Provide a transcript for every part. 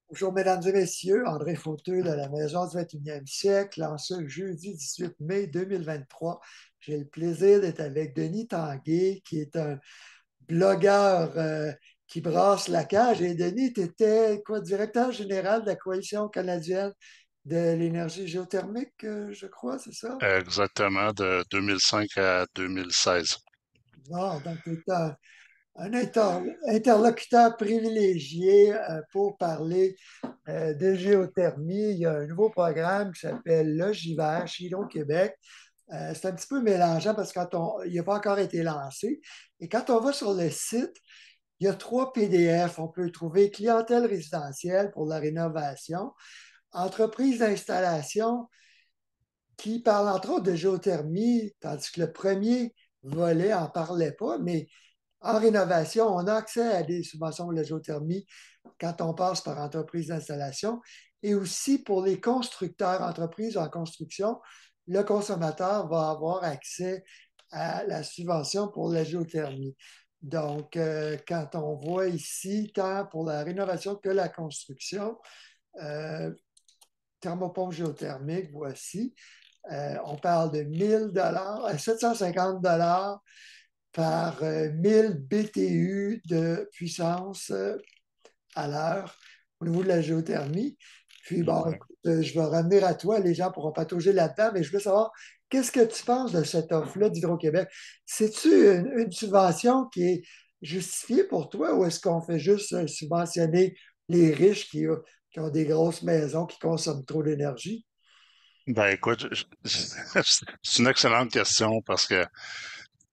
Bonjour, mesdames et messieurs. André Fauteux de la Maison du 21e siècle, en ce jeudi 18 mai 2023. J'ai le plaisir d'être avec Denis Tanguay, qui est un blogueur qui brasse la cage. Et Denis, tu étais quoi, directeur général de la Coalition canadienne de l'énergie géothermique, je crois, c'est ça? Exactement, de 2005 à 2016. Bon, donc tu es un interlocuteur privilégié pour parler de géothermie. Il y a un nouveau programme qui s'appelle Logivert chez Hydro-Québec. C'est un petit peu mélangeant parce que il n'a pas encore été lancé. Et quand on va sur le site, il y a trois PDF. On peut trouver clientèle résidentielle pour la rénovation, entreprise d'installation qui parle entre autres de géothermie, tandis que le premier volet n'en parlait pas, mais en rénovation, on a accès à des subventions pour la géothermie quand on passe par entreprise d'installation. Et aussi pour les constructeurs, entreprises en construction, le consommateur va avoir accès à la subvention pour la géothermie. Donc, quand on voit ici, tant pour la rénovation que la construction, euh, thermopompe géothermique, voici, on parle de 1000 750 par 1000 BTU de puissance à l'heure au niveau de la géothermie. Puis, bon, Ouais. écoute, je vais revenir à toi. Les gens pourront patauger là-dedans, mais je veux savoir, qu'est-ce que tu penses de cette offre-là d'Hydro-Québec? C'est-tu une subvention qui est justifiée pour toi ou est-ce qu'on fait juste subventionner les riches qui ont des grosses maisons qui consomment trop d'énergie? Ben écoute, c'est une excellente question parce que,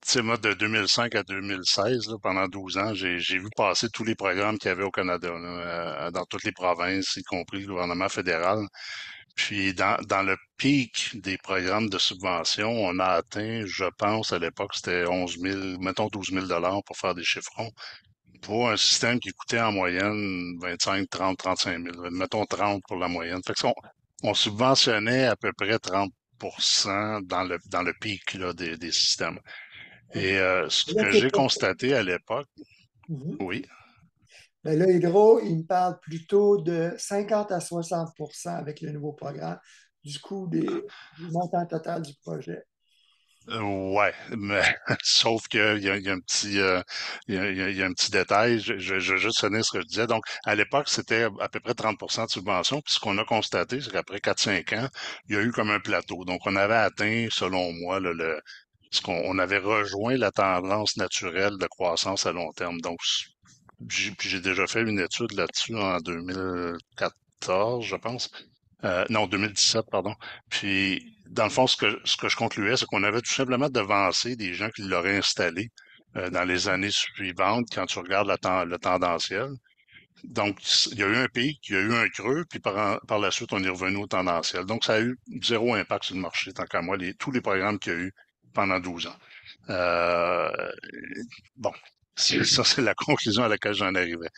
tu sais, moi, de 2005 à 2016, là, pendant 12 ans, j'ai vu passer tous les programmes qu'il y avait au Canada, là, dans toutes les provinces, y compris le gouvernement fédéral. Puis, dans le pic des programmes de subvention, on a atteint, je pense, à l'époque, c'était 11 000, mettons 12 000 pour faire des chiffrons, pour un système qui coûtait en moyenne 25, 30, 35 000. Mettons 30 pour la moyenne. Fait que on subventionnait à peu près 30 dans le pic là, des systèmes. OK. Et ce Là, que c'est j'ai pas. constaté à l'époque, Mhm. oui, Mais là, Hydro, il me parle plutôt de 50 à 60 avec le nouveau programme du coût du montant total du projet. ouais, mais sauf qu'il y a un petit, il y a un petit détail. Je vais juste finir ce que je disais. Donc, à l'époque, c'était à peu près 30 de subvention. Puis ce qu'on a constaté, c'est qu'après 4 5 ans, il y a eu comme un plateau. Donc, on avait atteint, selon moi, ce qu'on on avait rejoint la tendance naturelle de croissance à long terme. Donc, puis j'ai déjà fait une étude là-dessus en 2014, je pense. Non, 2017, pardon. Puis, dans le fond, ce que je concluais, c'est qu'on avait tout simplement devancé des gens qui l'auraient installé dans les années suivantes quand tu regardes le tendanciel. Donc, il y a eu un pic, il y a eu un creux, puis par la suite, on est revenu au tendanciel. Donc, ça a eu zéro impact sur le marché, tant qu'à moi, tous les programmes qu'il y a eu pendant 12 ans. Euh, bon, ça, c'est la conclusion à laquelle j'en arrivais.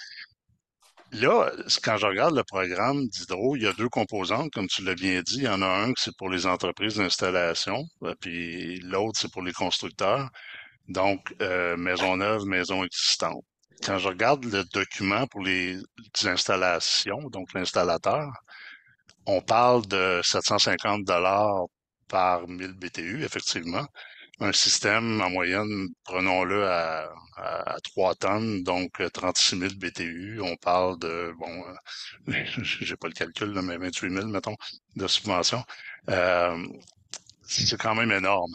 Là, quand je regarde le programme d'Hydro, il y a deux composantes, comme tu l'as bien dit. Il y en a un que c'est pour les entreprises d'installation, puis l'autre, c'est pour les constructeurs. Donc, maison neuve, maison existante. Quand je regarde le document pour les installations, donc l'installateur, on parle de 750 par 1000 BTU, effectivement. Un système, en moyenne, prenons-le à 3 tonnes, donc 36 000 BTU. On parle de, bon, j'ai pas le calcul, là, mais 28 000, mettons, de subvention. Euh, c'est quand même énorme.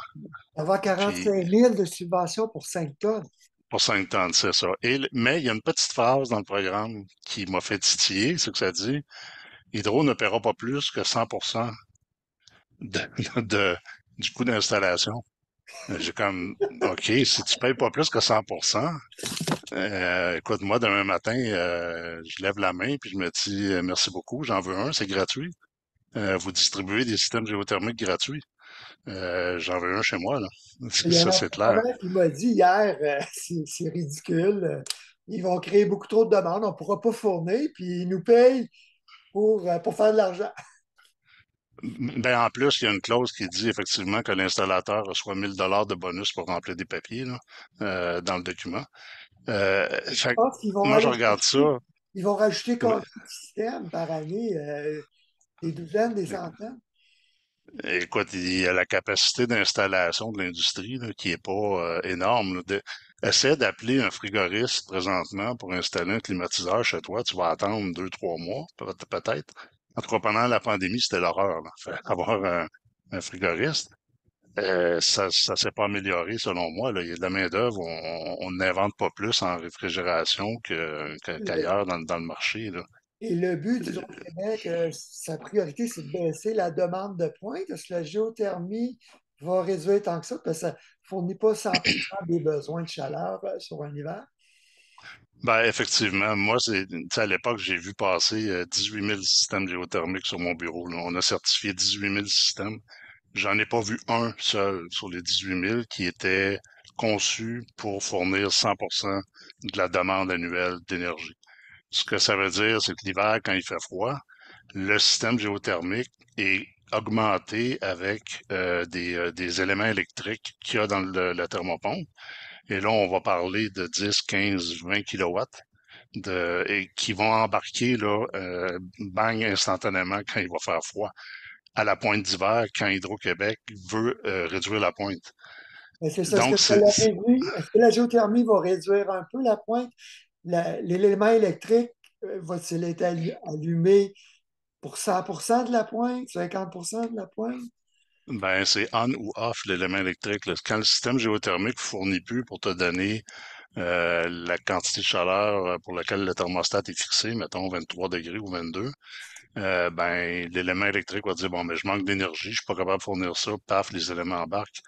Avoir Puis, 45 000 de subvention pour 5 tonnes. pour 5 tonnes, c'est ça. Mais il y a une petite phrase dans le programme qui m'a fait titiller, c'est que ça dit, Hydro ne paiera pas plus que 100% de, de- du coût d'installation. J'ai comme, OK, si tu payes pas plus que 100%, écoute, moi, demain matin, je lève la main puis je me dis, merci beaucoup, j'en veux un, c'est gratuit. Vous distribuez des systèmes géothermiques gratuits. J'en veux un chez moi, là. Il y a un Ça, c'est clair. entrepreneur qui m'a dit hier, c'est ridicule, ils vont créer beaucoup trop de demandes, on ne pourra pas fournir, puis ils nous payent pour faire de l'argent. Ben, en plus, il y a une clause qui dit effectivement que l'installateur reçoit 1000 $ de bonus pour remplir des papiers, là, dans le document. Je Fait que pense qu'ils vont moi, je aller regarde chercher ça. Ils vont rajouter Oui. combien de systèmes par année? Des douzaines, des centaines? Écoute, il y a la capacité d'installation de l'industrie là, qui est pas énorme. Là. Essaie d'appeler un frigoriste présentement pour installer un climatiseur chez toi, tu vas attendre 2, 3 mois, peut-être. En tout cas, pendant la pandémie, c'était l'horreur. Là. Fait, avoir un frigoriste, ça s'est pas amélioré selon moi. Là. Il y a de la main-d'œuvre, on n'invente pas plus en réfrigération Le- qu'ailleurs dans le marché. Là. Et le but d'Hydro-Québec, sa priorité, c'est de baisser la demande de pointe. Est-ce que la géothermie va réduire tant que ça? Parce que ça ne fournit pas 100% des besoins de chaleur sur un hiver. Ben, effectivement, moi, tu sais, à l'époque, j'ai vu passer 18 000 systèmes géothermiques sur mon bureau. Là. On a certifié 18 000 systèmes. J'en ai pas vu un seul sur les 18 000 qui était conçu pour fournir 100% de la demande annuelle d'énergie. Ce que ça veut dire, c'est que l'hiver, quand il fait froid, le système géothermique est augmenté avec des éléments électriques qu'il y a dans la thermopompe. Et là, on va parler de 10, 15, 20 kilowatts et qui vont embarquer là, bang instantanément quand il va faire froid, à la pointe d'hiver, quand Hydro-Québec veut réduire la pointe. Mais c'est ça. Est-ce que Donc, ça la réduit? Est-ce que la géothermie va réduire un peu la pointe? L'élément électrique va-t-il être allumé pour 100% de la pointe, 50% de la pointe? ben, c'est on ou off l'élément électrique. Là. Quand le système géothermique fournit plus pour te donner la quantité de chaleur pour laquelle le thermostat est fixé, mettons 23 degrés ou 22, ben, l'élément électrique va dire, bon, mais je manque d'énergie, je suis pas capable de fournir ça, paf, les éléments embarquent.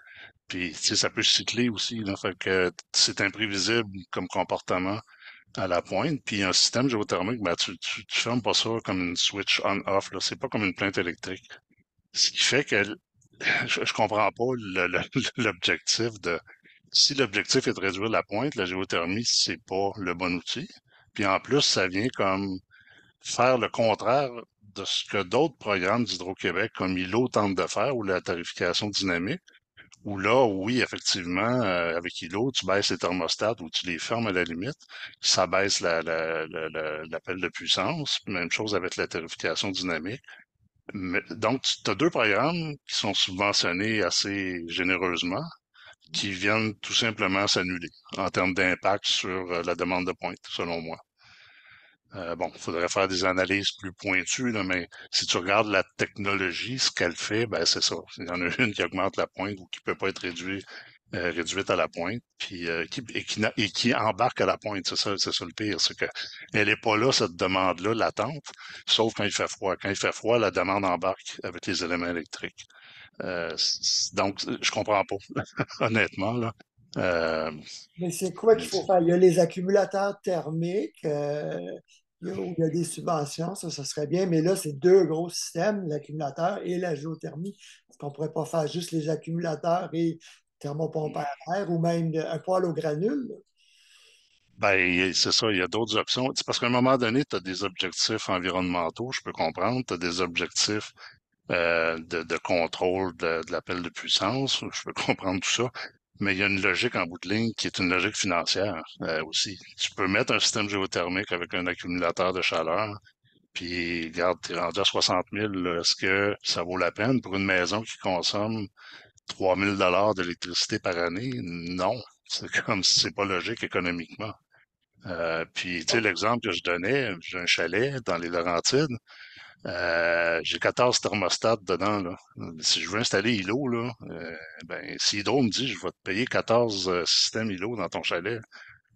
Puis, tu sais, ça peut cycler aussi, là, fait que c'est imprévisible comme comportement à la pointe. Puis, un système géothermique, ben, tu fermes pas ça comme une switch on-off, là. C'est pas comme une plainte électrique. Ce qui fait que je comprends pas l'objectif de... Si l'objectif est de réduire la pointe, la géothermie, c'est pas le bon outil. Puis, en plus, ça vient comme faire le contraire de ce que d'autres programmes d'Hydro-Québec, comme ILO, tentent de faire, ou la tarification dynamique, où là, oui, effectivement, avec ILO, tu baisses les thermostats ou tu les fermes à la limite. Ça baisse l'appel de puissance. Même chose avec la tarification dynamique. Donc, tu as deux programmes qui sont subventionnés assez généreusement, qui viennent tout simplement s'annuler en termes d'impact sur la demande de pointe, selon moi. Bon, il faudrait faire des analyses plus pointues, là, mais si tu regardes la technologie, ce qu'elle fait, ben c'est ça. Il y en a une qui augmente la pointe ou qui peut pas être réduite à la pointe, puis et qui embarque à la pointe. C'est ça le pire, c'est que elle est pas là, cette demande-là, latente, sauf quand il fait froid. Quand il fait froid, la demande embarque avec les éléments électriques. Donc, je comprends pas, honnêtement, là. Euh, Mais c'est quoi qu'il faut faire? Il y a les accumulateurs thermiques, où il y a des subventions, ça serait bien, mais là, c'est deux gros systèmes, l'accumulateur et la géothermie. Est-ce qu'on ne pourrait pas faire juste les accumulateurs et thermopompe à air ou même un poêle au granule? Là? Ben, c'est ça, il y a d'autres options. C'est parce qu'à un moment donné, tu as des objectifs environnementaux, je peux comprendre. Tu as des objectifs de contrôle de l'appel de puissance, je peux comprendre tout ça. Mais il y a une logique en bout de ligne qui est une logique financière aussi. Tu peux mettre un système géothermique avec un accumulateur de chaleur, puis regarde, t'es rendu à 60 000, là. Est-ce que ça vaut la peine pour une maison qui consomme 3 000 d'électricité par année? Non. C'est comme si c'est pas logique économiquement. Puis, tu sais, l'exemple que je donnais, j'ai un chalet dans les Laurentides. J'ai 14 thermostats dedans, là. Si je veux installer ILO, là, ben, si Hydro me dit, je vais te payer 14 systèmes ILO dans ton chalet,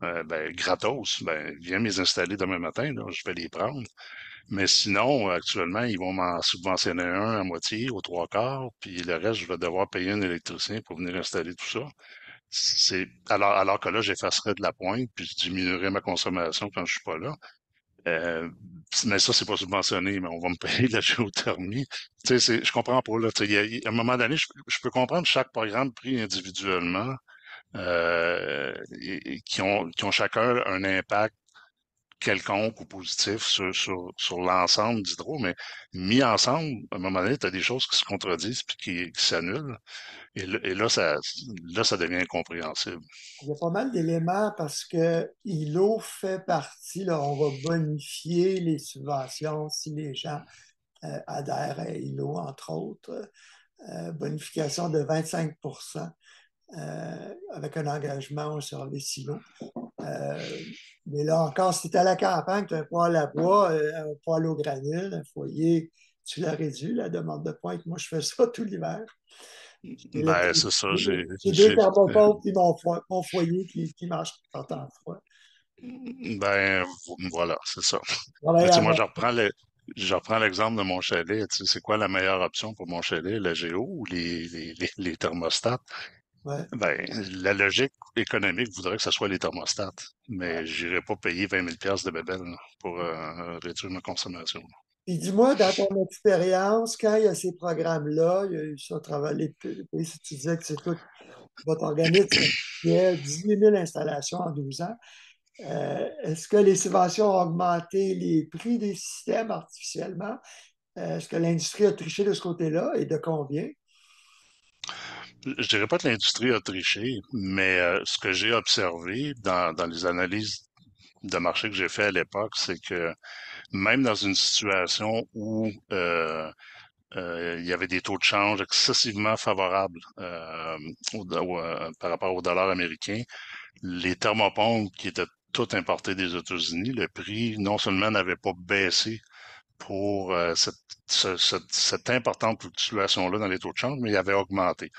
ben, gratos, ben, viens me les installer demain matin, là, je vais les prendre. Mais sinon, actuellement, ils vont m'en subventionner un à moitié, aux trois quarts, puis le reste, je vais devoir payer un électricien pour venir installer tout ça. Alors que là, j'effacerais de la pointe, puis je diminuerais ma consommation quand je suis pas là. Euh, mais ça, c'est pas subventionné, mais on va me payer de la géothermie. Tu sais, je comprends pas, là. Tu sais, à un moment donné, je peux comprendre chaque programme pris individuellement, et qui ont chacun un impact quelconque ou positif sur l'ensemble d'Hydro, mais mis ensemble, à un moment donné, tu as des choses qui se contredisent puis qui s'annulent. Et là, ça devient incompréhensible. Il y a pas mal d'éléments parce que ILO fait partie, là, on va bonifier les subventions si les gens adhèrent à ILO, entre autres. Bonification de 25 avec un engagement au service ILO. Euh, mais là encore, si tu à la campagne, tu as un poêle à bois, un poêle au granule, un foyer, tu l'as réduit, la demande de pointe. Moi, je fais ça tout l'hiver. J'ai Ben, c'est ça, j'ai deux thermopompes et mon foyer qui marche en temps froid. ben, voilà, c'est ça. Mais Travailler tu sais, à moi, ma... je reprends l'exemple de mon chalet. Tu sais, c'est quoi la meilleure option pour mon chalet, la géo ou les thermostats? Ouais, Ben, la logique économique voudrait que ce soit les thermostats, ouais. mais j'irai pas payer 20 000 piastres de bébelle là, pour réduire ma consommation. Puis dis-moi, dans ton expérience, quand il y a ces programmes-là, il y a eu ça à travers les pays, si tu disais que c'est tout votre organisme, il y a 18 000 installations en 12 ans. Est-ce que les subventions ont augmenté les prix des systèmes artificiellement? Est-ce que l'industrie a triché de ce côté-là et de combien? Je dirais pas que l'industrie a triché, mais ce que j'ai observé dans les analyses de marché que j'ai fait à l'époque, c'est que même dans une situation où il y avait des taux de change excessivement favorables par rapport au dollar américain, les thermopompes qui étaient toutes importées des États-Unis, le prix non seulement n'avait pas baissé pour cette importante fluctuation-là dans les taux de change, mais il avait augmenté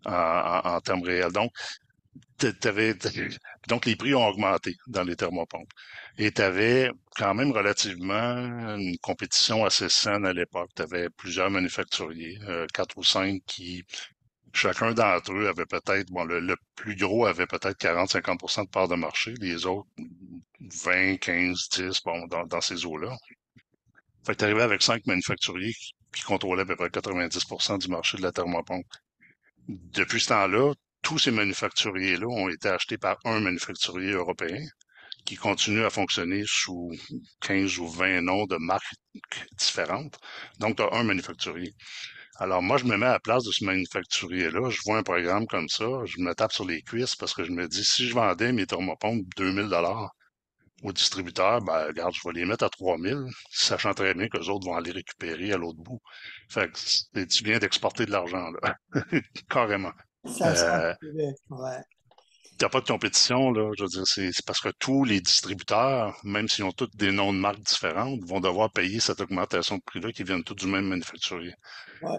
en termes réels. Donc, donc, les prix ont augmenté dans les thermopompes. Et tu avais quand même relativement une compétition assez saine à l'époque. Tu avais plusieurs manufacturiers, quatre ou cinq qui, chacun d'entre eux avait peut-être, bon, le plus gros avait peut-être 40-50% de part de marché, les autres 20, 15, 10, bon, dans ces eaux-là. Fait que tu arrivais avec cinq manufacturiers qui contrôlaient à peu près 90% du marché de la thermopompe. Depuis ce temps-là, tous ces manufacturiers-là ont été achetés par un manufacturier européen qui continue à fonctionner sous 15 ou 20 noms de marques différentes. Donc, tu as un manufacturier. Alors, moi, je me mets à la place de ce manufacturier-là. Je vois un programme comme ça. Je me tape sur les cuisses parce que je me dis, si je vendais mes thermopompes 2000 $ aux distributeurs, ben, regarde, je vais les mettre à 3000, sachant très bien que les autres vont aller récupérer à l'autre bout. Fait que tu viens d'exporter de l'argent, là. Carrément. Ça sent Euh, ouais. T'as pas de compétition, là. Je veux dire, c'est parce que tous les distributeurs, même s'ils ont tous des noms de marques différentes, vont devoir payer cette augmentation de prix-là qui viennent tous du même manufacturier. Ouais.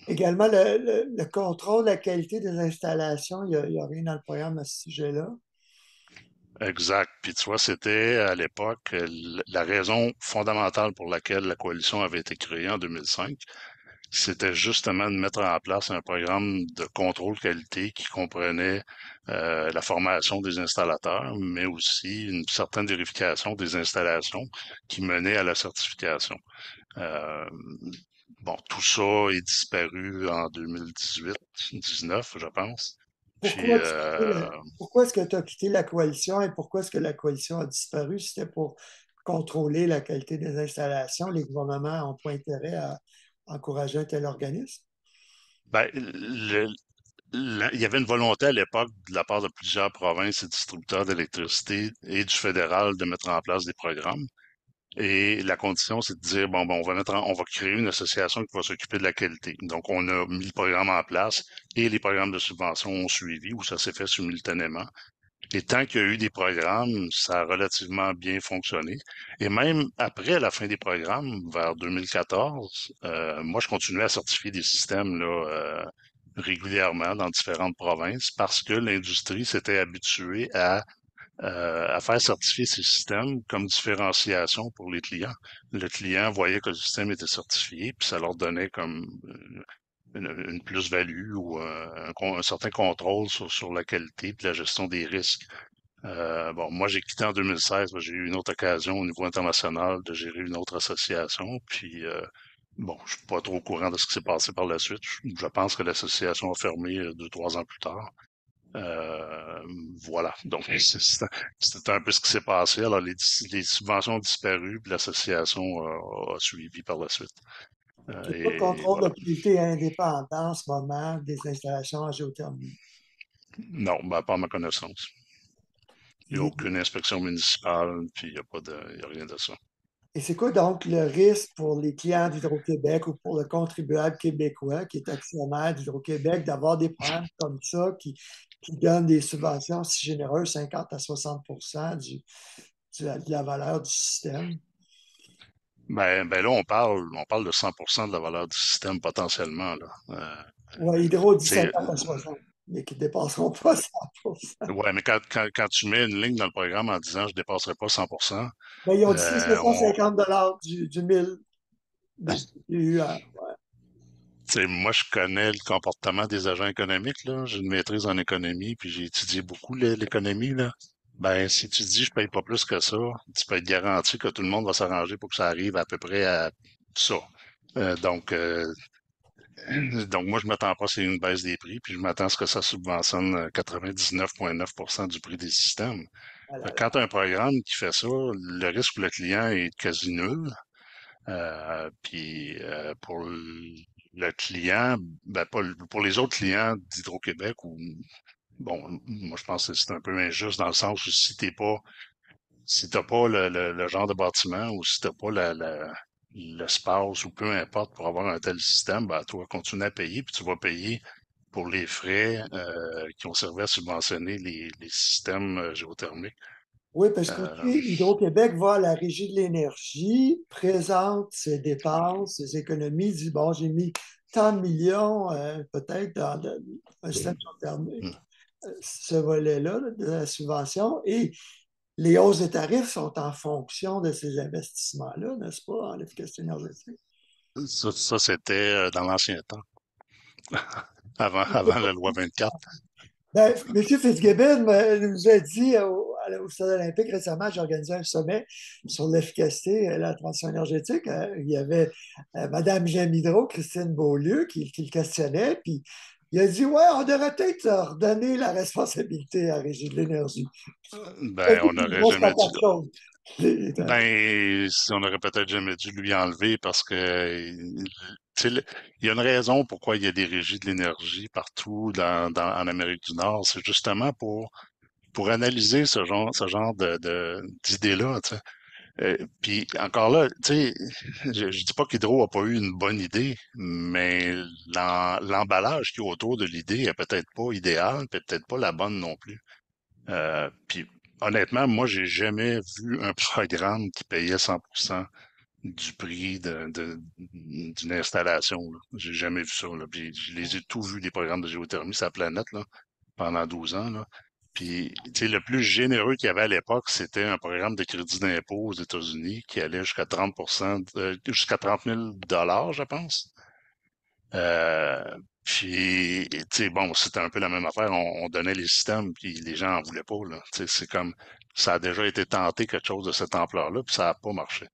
Également, le contrôle de la qualité des installations, il y a rien dans le programme à ce sujet-là. Exact. Puis tu vois, c'était à l'époque la raison fondamentale pour laquelle la coalition avait été créée en 2005. C'était justement de mettre en place un programme de contrôle qualité qui comprenait la formation des installateurs, mais aussi une certaine vérification des installations qui menait à la certification. Euh, bon, tout ça est disparu en 2018-19, je pense. Puis, Pourquoi est-ce que tu as quitté la coalition et pourquoi est-ce que la coalition a disparu? C'était pour contrôler la qualité des installations. Les gouvernements n'ont pas intérêt à encourager un tel organisme. ben, il y avait une volonté à l'époque de la part de plusieurs provinces et distributeurs d'électricité et du fédéral de mettre en place des programmes. Et la condition, c'est de dire, bon, on va on va créer une association qui va s'occuper de la qualité. Donc, on a mis le programme en place et les programmes de subvention ont suivi ou ça s'est fait simultanément. Et tant qu'il y a eu des programmes, ça a relativement bien fonctionné. Et même après la fin des programmes, vers 2014, moi, je continuais à certifier des systèmes là, régulièrement dans différentes provinces parce que l'industrie s'était habituée à faire certifier ces systèmes comme différenciation pour les clients. Le client voyait que le système était certifié, puis ça leur donnait comme une plus-value ou un certain contrôle sur la qualité et la gestion des risques. Bon, moi, j'ai quitté en 2016. J'ai eu une autre occasion au niveau international de gérer une autre association. Puis, bon, je suis pas trop au courant de ce qui s'est passé par la suite. Je pense que l'association a fermé 2, 3 ans plus tard. Euh, voilà. Donc, c'est un peu ce qui s'est passé. Alors, les subventions ont disparu, puis l'association a suivi par la suite. Il n'y a pas de Et contrôle voilà. d'activité indépendant en ce moment des installations en géothermie. Non, ben, pas à ma connaissance. Il n'y a Et, aucune inspection municipale, puis il y a rien de ça. et c'est quoi donc le risque pour les clients d'Hydro-Québec ou pour le contribuable québécois qui est actionnaire d'Hydro-Québec d'avoir des programmes comme ça qui donnent des subventions si généreuses, 50 à 60 de la valeur du système? Ben là, on parle de 100% de la valeur du système potentiellement, là. Oui, Hydro dit C'est, 50 à 60, mais qui ne dépasseront pas 100. ouais, mais quand tu mets une ligne dans le programme en disant je dépasserai pas 100%, Mais ils ont dit c'est on, 750 du 1000 des PUA. moi, je connais le comportement des agents économiques, là. J'ai une maîtrise en économie, puis j'ai étudié beaucoup l'économie, là. Ben, si tu dis je paye pas plus que ça, tu peux être garanti que tout le monde va s'arranger pour que ça arrive à peu près à ça. Euh, donc, euh, donc moi, je m'attends pas à c'est une baisse des prix, puis je m'attends à ce que ça subventionne 99,9% du prix des systèmes. Fait que quand tu as un programme qui fait ça, le risque pour le client est quasi nul. Pour le client, ben pas pour les autres clients d'Hydro-Québec ou bon, moi je pense que c'est un peu injuste dans le sens où si t'as pas le genre de bâtiment ou si t'as pas l'espace ou peu importe pour avoir un tel système, ben tu vas continuer à payer puis tu vas payer pour les frais qui ont servi à subventionner les systèmes géothermiques. Oui, parce qu'aussi, Euh, Hydro-Québec va à la Régie de l'énergie, présente ses dépenses, ses économies, dit, bon, j'ai mis tant de millions, peut-être, dans un système géothermique, hmm. ce volet-là là, de la subvention, et les hausses des tarifs sont en fonction de ces investissements-là, n'est-ce pas, en efficacité énergétique? Ça, c'était dans l'ancien temps, avant la loi 24. Ben, M. Fitzgibbon nous a dit au Stade olympique récemment, j'ai organisé un sommet sur l'efficacité et la transition énergétique. Il y avait Mme Jamidro, Christine Beaulieu, qui le questionnait, puis il a dit, ouais, on devrait peut-être redonner la responsabilité à la Régie de l'énergie. Ben, on C'est une n'aurait grosse jamais dû. patate chaude. Ben, on aurait peut-être jamais dû lui enlever parce que, tu sais, il y a une raison pourquoi il y a des régies de l'énergie partout en Amérique du Nord. C'est justement pour analyser ce genre d'idées-là, tu sais. Puis encore là, tu sais, je dis pas qu'Hydro a pas eu une bonne idée, mais l'emballage qui est autour de l'idée est peut-être pas idéal, puis peut-être pas la bonne non plus. Puis honnêtement, moi, j'ai jamais vu un programme qui payait 100% du prix d'une installation, là. J'ai jamais vu ça, là. Puis je les ai tous vus, des programmes de géothermie sur la planète, là, pendant 12 ans, là. Puis, tu sais, le plus généreux qu'il y avait à l'époque, c'était un programme de crédit d'impôt aux États-Unis qui allait jusqu'à 30%, jusqu'à 30 000 je pense. Euh, tu sais, bon, c'était un peu la même affaire. On donnait les systèmes, puis les gens en voulaient pas, là. Tu sais, c'est comme, ça a déjà été tenté quelque chose de cette ampleur-là, puis ça n'a pas marché.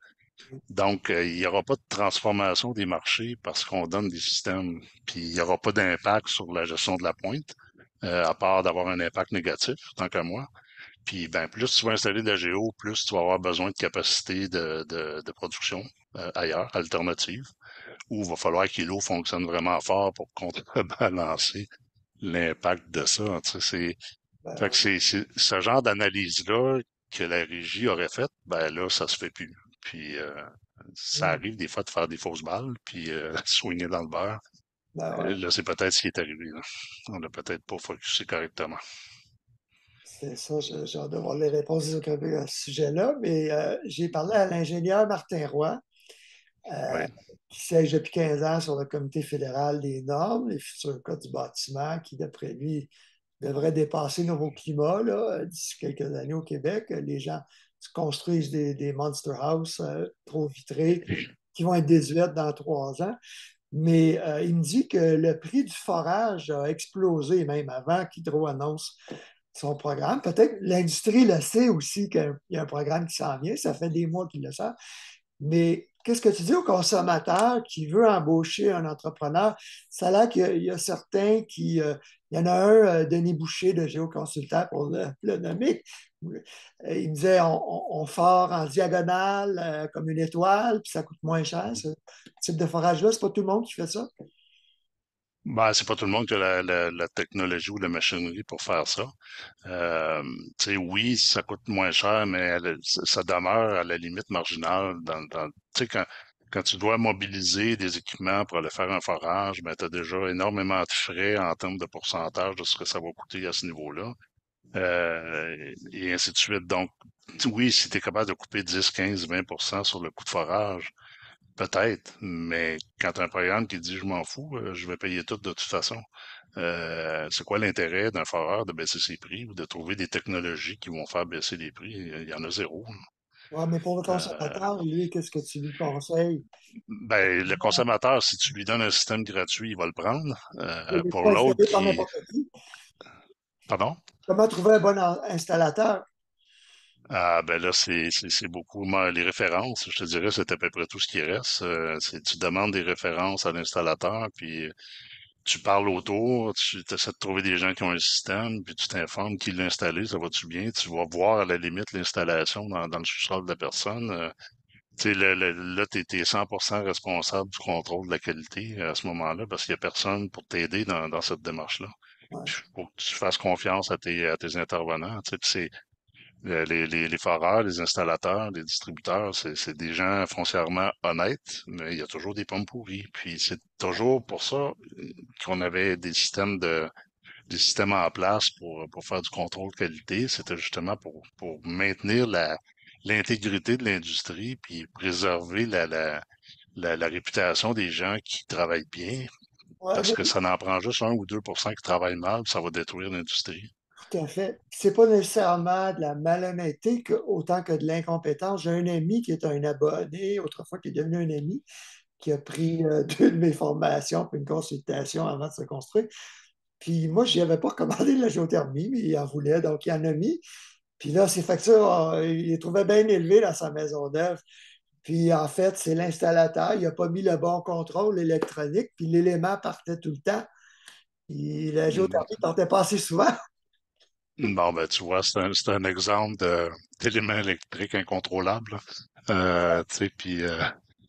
Donc, il n'y aura pas de transformation des marchés parce qu'on donne des systèmes, puis il n'y aura pas d'impact sur la gestion de la pointe, à part d'avoir un impact négatif, tant qu'à moi. Puis, ben, plus tu vas installer de la géo, plus tu vas avoir besoin de capacité de production ailleurs, alternative, où il va falloir que l'eau fonctionne vraiment fort pour contrebalancer l'impact de ça. Tu sais, fait que Ben, c'est ce genre d'analyse-là que la régie aurait faite, ben là, ça se fait plus. Puis ça oui, arrive des fois de faire des fausses balles, puis soigner dans le beurre. ben ouais. Là, c'est peut-être ce qui est arrivé, là. On n'a peut-être pas focusé correctement. C'est ça, j'ai hâte de voir les réponses des économistes à ce sujet-là, mais j'ai parlé à l'ingénieur Martin Roy, Oui. euh, qui siège depuis 15 ans sur le Comité fédéral des normes, les futurs codes du bâtiment, qui, d'après lui, devraient dépasser nouveau climat là, d'ici quelques années au Québec. Les gens se construisent des monster house trop vitrés qui vont être désuètes dans 3 ans. Mais il me dit que le prix du forage a explosé même avant qu'Hydro annonce son programme. Peut-être l'industrie le sait aussi qu'il y a un programme qui s'en vient. Ça fait des mois qu'il le sait. Mais qu'est-ce que tu dis au consommateur qui veut embaucher un entrepreneur? Ça a l'air qu'il y a certains qui... il y en a un, Denis Boucher de Géoconsultant, pour le nommer. Il me disait, on fore en diagonale comme une étoile, puis ça coûte moins cher, ce type de forage-là. C'est pas tout le monde qui fait ça. Ben, c'est pas tout le monde qui a la technologie ou la machinerie pour faire ça. Euh, Tu sais, oui, ça coûte moins cher, mais ça demeure à la limite marginale. Tu sais, quand tu dois mobiliser des équipements pour aller faire un forage, ben, tu as déjà énormément de frais en termes de pourcentage de ce que ça va coûter à ce niveau-là. Et ainsi de suite. Donc, oui, si tu es capable de couper 10, 15, 20% sur le coût de forage, peut-être, mais quand tu as un programme qui dit je m'en fous, je vais payer tout de toute façon. C'est quoi l'intérêt d'un foreur de baisser ses prix ou de trouver des technologies qui vont faire baisser les prix? Il y en a zéro. Ouais, mais pour le Euh, consommateur, lui, qu'est-ce que tu lui conseilles? ben, le consommateur, si tu lui donnes un système gratuit, il va le prendre. Il n'est Pour pas l'autre installé par qui... n'importe qui. Pardon? Comment trouver un bon installateur? Ah, ben là, c'est beaucoup. Moi, les références, je te dirais, c'est à peu près tout ce qui reste. Tu demandes des références à l'installateur, puis tu parles autour, tu essaies de trouver des gens qui ont un système, puis tu t'informes qui l'a installé, ça va-tu bien? Tu vas voir à la limite l'installation dans le sous-sol de la personne. Tu sais, là, t'es 100% responsable du contrôle de la qualité à ce moment-là, parce qu'il y a personne pour t'aider dans cette démarche-là. Ouais. Il faut que tu fasses confiance à tes intervenants. Tu sais, puis les foreurs, les installateurs, les distributeurs, c'est des gens foncièrement honnêtes, mais il y a toujours des pommes pourries. Puis c'est toujours pour ça qu'on avait des systèmes en place pour faire du contrôle qualité. C'était justement pour maintenir l'intégrité de l'industrie puis préserver la réputation des gens qui travaillent bien, Ouais, parce que ça n'en prend juste 1 ou 2% qui travaillent mal, puis ça va détruire l'industrie. tout à fait. C'est pas nécessairement de la malhonnêteté autant que de l'incompétence. J'ai un ami qui est un abonné, autrefois qui est devenu un ami, qui a pris deux de mes formations pour une consultation avant de se construire. Puis moi, je n'y avais pas recommandé de la géothermie, mais il en voulait, donc il en a mis. Puis là, ses factures, il les trouvait bien élevées dans sa maison neuve. Puis en fait, c'est l'installateur, il n'a pas mis le bon contrôle électronique, puis l'élément partait tout le temps. Puis la Mm. géothermie ne partait pas assez souvent. Bon, ben, tu vois, c'est un exemple d'élément électrique incontrôlable, là. Tu sais, puis,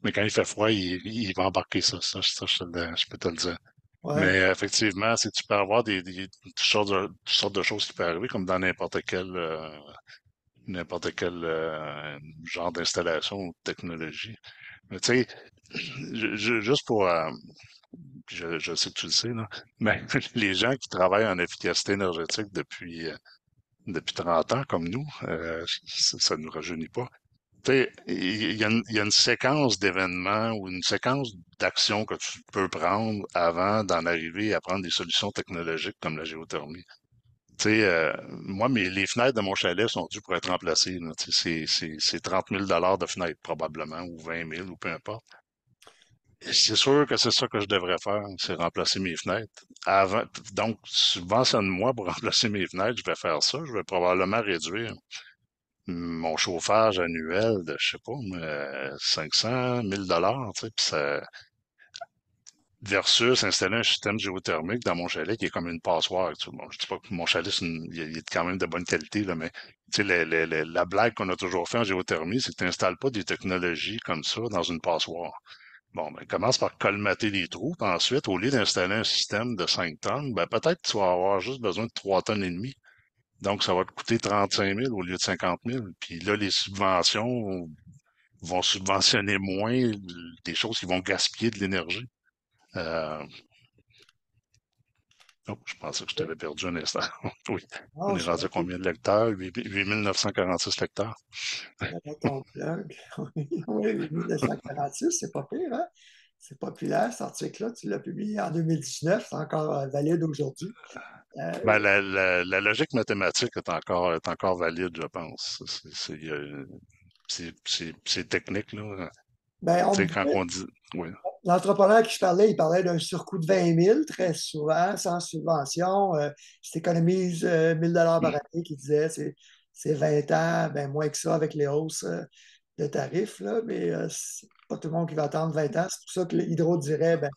mais quand il fait froid, il va embarquer ça, je peux te le dire. Ouais, Mais effectivement, si tu peux avoir toutes sortes de choses qui peuvent arriver, comme dans n'importe quel genre d'installation ou de technologie. Mais tu sais, juste pour, je sais que tu le sais, là, mais les gens qui travaillent en efficacité énergétique depuis 30 ans, comme nous, ça ne nous rajeunit pas. Tu sais, il y a une séquence d'événements ou une séquence d'actions que tu peux prendre avant d'en arriver à prendre des solutions technologiques comme la géothermie. Tu sais, moi, les fenêtres de mon chalet sont dues pour être remplacées, là. Tu sais, c'est 30 000 de fenêtres probablement, ou 20 000, ou peu importe. C'est sûr que c'est ça que je devrais faire, c'est remplacer mes fenêtres. Donc, subventionne-moi pour remplacer mes fenêtres, je vais faire ça. Je vais probablement réduire mon chauffage annuel de, je sais pas, 500, 1000 tu sais, puis versus installer un système géothermique dans mon chalet qui est comme une passoire. Tu sais. Bon, je dis pas que mon chalet, il est quand même de bonne qualité, là, mais tu sais, la blague qu'on a toujours fait en géothermie, c'est que tu n'installes pas des technologies comme ça dans une passoire. Bon, ben, commence par colmater les trous, puis ensuite, au lieu d'installer un système de 5 tonnes, ben, peut-être que tu vas avoir juste besoin de 3 tonnes et demie. Donc, ça va te coûter 35 000 au lieu de 50 000. Puis là, les subventions vont subventionner moins des choses qui vont gaspiller de l'énergie. Euh, oh, je pensais que je t'avais perdu un instant. Oui. On non, est je rendu à combien de hectares? 8 hectares. dans ton blog. Oui, 1946, c'est pas pire, hein? C'est populaire, cet article-là. Tu l'as publié en 2019, c'est encore valide aujourd'hui. Ben, Euh, la logique mathématique est encore valide, je pense. C'est technique, là. ben, Tu sais, quand on dit, oui. l'entrepreneur à qui je parlais, il parlait d'un surcoût de 20 000 très souvent, sans subvention. Si tu économises 1 000 par année, qu'il disait, c'est 20 ans, ben, moins que ça avec les hausses. de tarif, là, mais c'est pas tout le monde qui va attendre 20 ans. C'est pour ça que l'Hydro dirait, ben,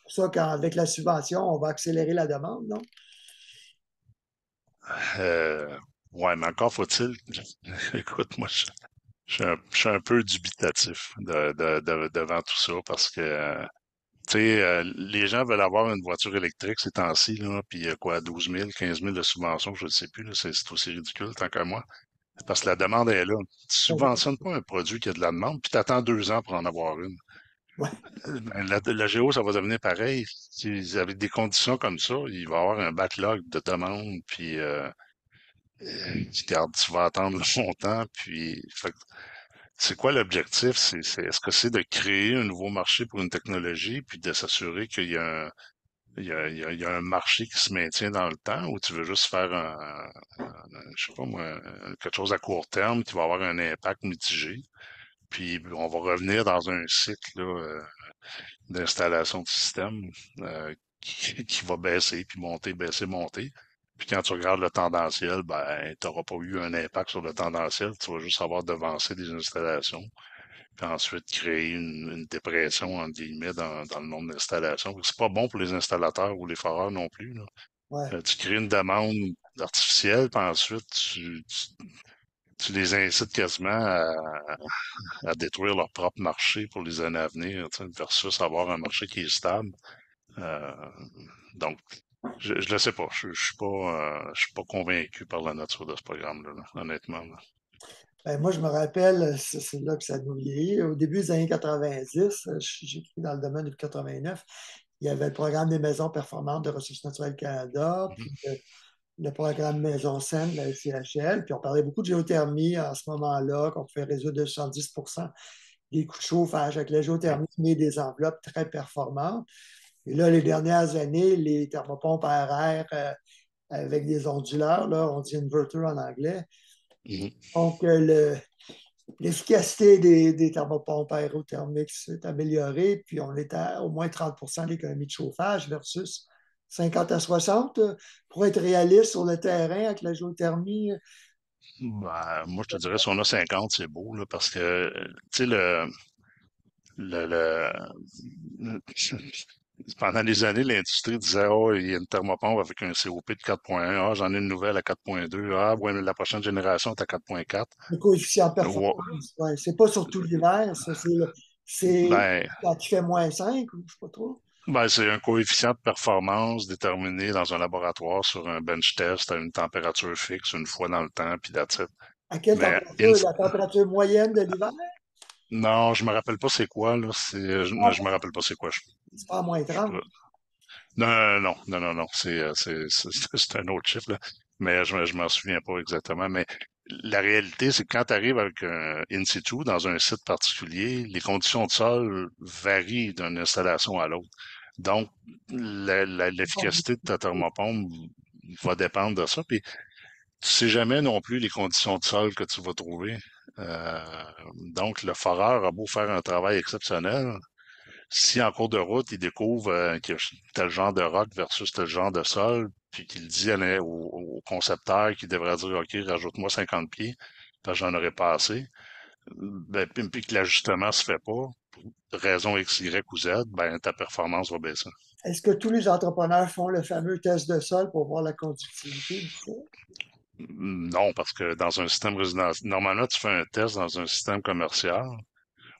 pour ça qu'avec la subvention, on va accélérer la demande, non? Euh, ouais, mais encore faut-il. Écoute, moi, je suis un peu dubitatif devant tout ça parce que, tu sais, les gens veulent avoir une voiture électrique ces temps-ci, là, puis quoi, 12 000, 15 000 de subventions, je ne sais plus, là, c'est aussi ridicule tant qu'à moi. Parce que la demande est là. Tu subventionnes pas un produit qui a de la demande, puis tu attends 2 ans pour en avoir une. Ouais, Ben, la géo, ça va devenir pareil. Avec des conditions comme ça, il va y avoir un backlog de demandes, puis regarde, tu vas attendre longtemps, puis fait que c'est quoi l'objectif? Est-ce que c'est de créer un nouveau marché pour une technologie, puis de s'assurer qu'il y a un, il y a un marché qui se maintient dans le temps, ou tu veux juste faire je sais pas moi, quelque chose à court terme qui va avoir un impact mitigé, puis on va revenir dans un cycle là, d'installation de système qui va baisser, puis monter, baisser, monter. Puis quand tu regardes le tendanciel, ben, tu n'auras pas eu un impact sur le tendanciel, tu vas juste avoir devancé des installations, puis ensuite créer une dépression, entre guillemets, dans le nombre d'installations. C'est pas bon pour les installateurs ou les foreurs non plus, là. ouais, Tu crées une demande artificielle, puis ensuite, tu les incites quasiment à détruire leur propre marché pour les années à venir, tu sais, versus avoir un marché qui est stable. Euh, donc, je le sais pas. Je suis pas convaincu par la nature de ce programme-là, là, honnêtement, là. ben, moi, je me rappelle, c'est là que ça nous vieillit. Au début des années 90, j'écris dans le domaine depuis 89, il y avait le programme des maisons performantes de Ressources naturelles Canada, Mhm, puis le programme Maison Saine de la SCHL, puis on parlait beaucoup de géothermie à ce moment-là, qu'on pouvait résoudre 70 des coûts de chauffage avec la géothermie, mais des enveloppes très performantes. Et là, les dernières années, les thermopompes à air avec des onduleurs, là, on dit inverter en anglais. mhm. Donc, l'efficacité des thermopompes aérothermiques s'est améliorée, puis on est à au moins 30 d'économie de chauffage versus 50 à 60. Pour être réaliste sur le terrain avec la géothermie, Ben, moi, je te dirais, si on a 50, c'est beau, là, parce que, tu sais, le- pendant des années, l'industrie disait, oh, il y a une thermopompe avec un COP de 4.1. Ah, j'en ai une nouvelle à 4.2. Ah, ouais, mais la prochaine génération est à 4.4. le coefficient de Ouais, performance, ouais, c'est pas sur tout l'hiver, ça, c'est ben, quand il fait -5 ou je sais pas trop. Ben, c'est un coefficient de performance déterminé dans un laboratoire sur un bench test à une température fixe une fois dans le temps, puis that's it. À quelle Mais température? La température moyenne de l'hiver? non, je me rappelle pas c'est quoi, là. Je me rappelle pas c'est quoi. C'est pas à moins Je 30. non, non, non, non, non. C'est un autre chiffre, là. Mais je m'en souviens pas exactement. Mais la réalité, c'est que quand tu arrives avec un in situ dans un site particulier, les conditions de sol varient d'une installation à l'autre. Donc, l'efficacité de ta thermopompe va dépendre de ça. Puis, tu sais jamais non plus les conditions de sol que tu vas trouver. Euh, donc, le foreur a beau faire un travail exceptionnel, si en cours de route, il découvre qu'il y a tel genre de roc versus tel genre de sol, puis qu'il dit au concepteur qui devrait dire, OK, rajoute-moi 50 pieds, parce que j'en aurais pas assez, ben, puis que l'ajustement se fait pas, pour raison X, Y ou Z, ben, ta performance va baisser. Est-ce que tous les entrepreneurs font le fameux test de sol pour voir la conductivité du sol? Non, parce que dans un système résidentiel, normalement, tu fais un test dans un système commercial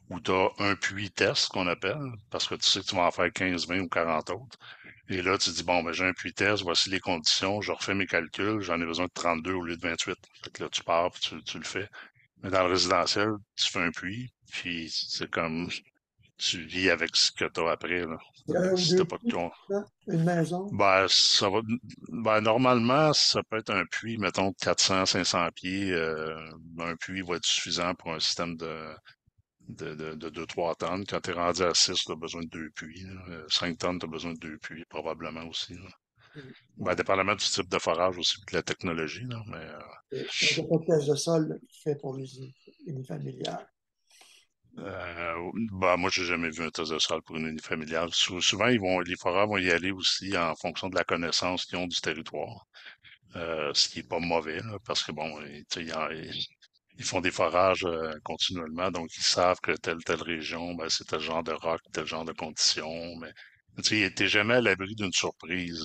où tu as un puits test qu'on appelle, parce que tu sais que tu vas en faire 15, 20 ou 40 autres. Et là, tu dis, bon, ben, j'ai un puits test, voici les conditions, je refais mes calculs, j'en ai besoin de 32 au lieu de 28. Fait que là, tu pars, puis tu le fais. Mais dans le résidentiel, tu fais un puits, puis c'est comme, tu vis avec ce que tu as après, là. C'est un ou Si t'as deux pas de puits, con. hein? Une maison? Ben, normalement, ça peut être un puits, mettons, de 400, 500 pieds. Un puits va être suffisant pour un système de 2-3 tonnes. Quand tu es rendu à 6, tu as besoin de deux puits, là. 5 tonnes, tu as besoin de deux puits, probablement aussi, là. Ben, Ouais. dépendamment du type de forage aussi, puis de la technologie, là, mais Et donc, il n'y a pas de test de sol fait pour les unifamiliales. ben, moi, j'ai jamais vu un test de sol pour une unifamiliale. Souvent, les forages vont y aller aussi en fonction de la connaissance qu'ils ont du territoire, ce qui est pas mauvais, là, parce que bon, tu sais, ils font des forages continuellement, donc ils savent que telle région, ben, c'est tel genre de roc, tel genre de conditions. Mais tu sais, t'es jamais à l'abri d'une surprise.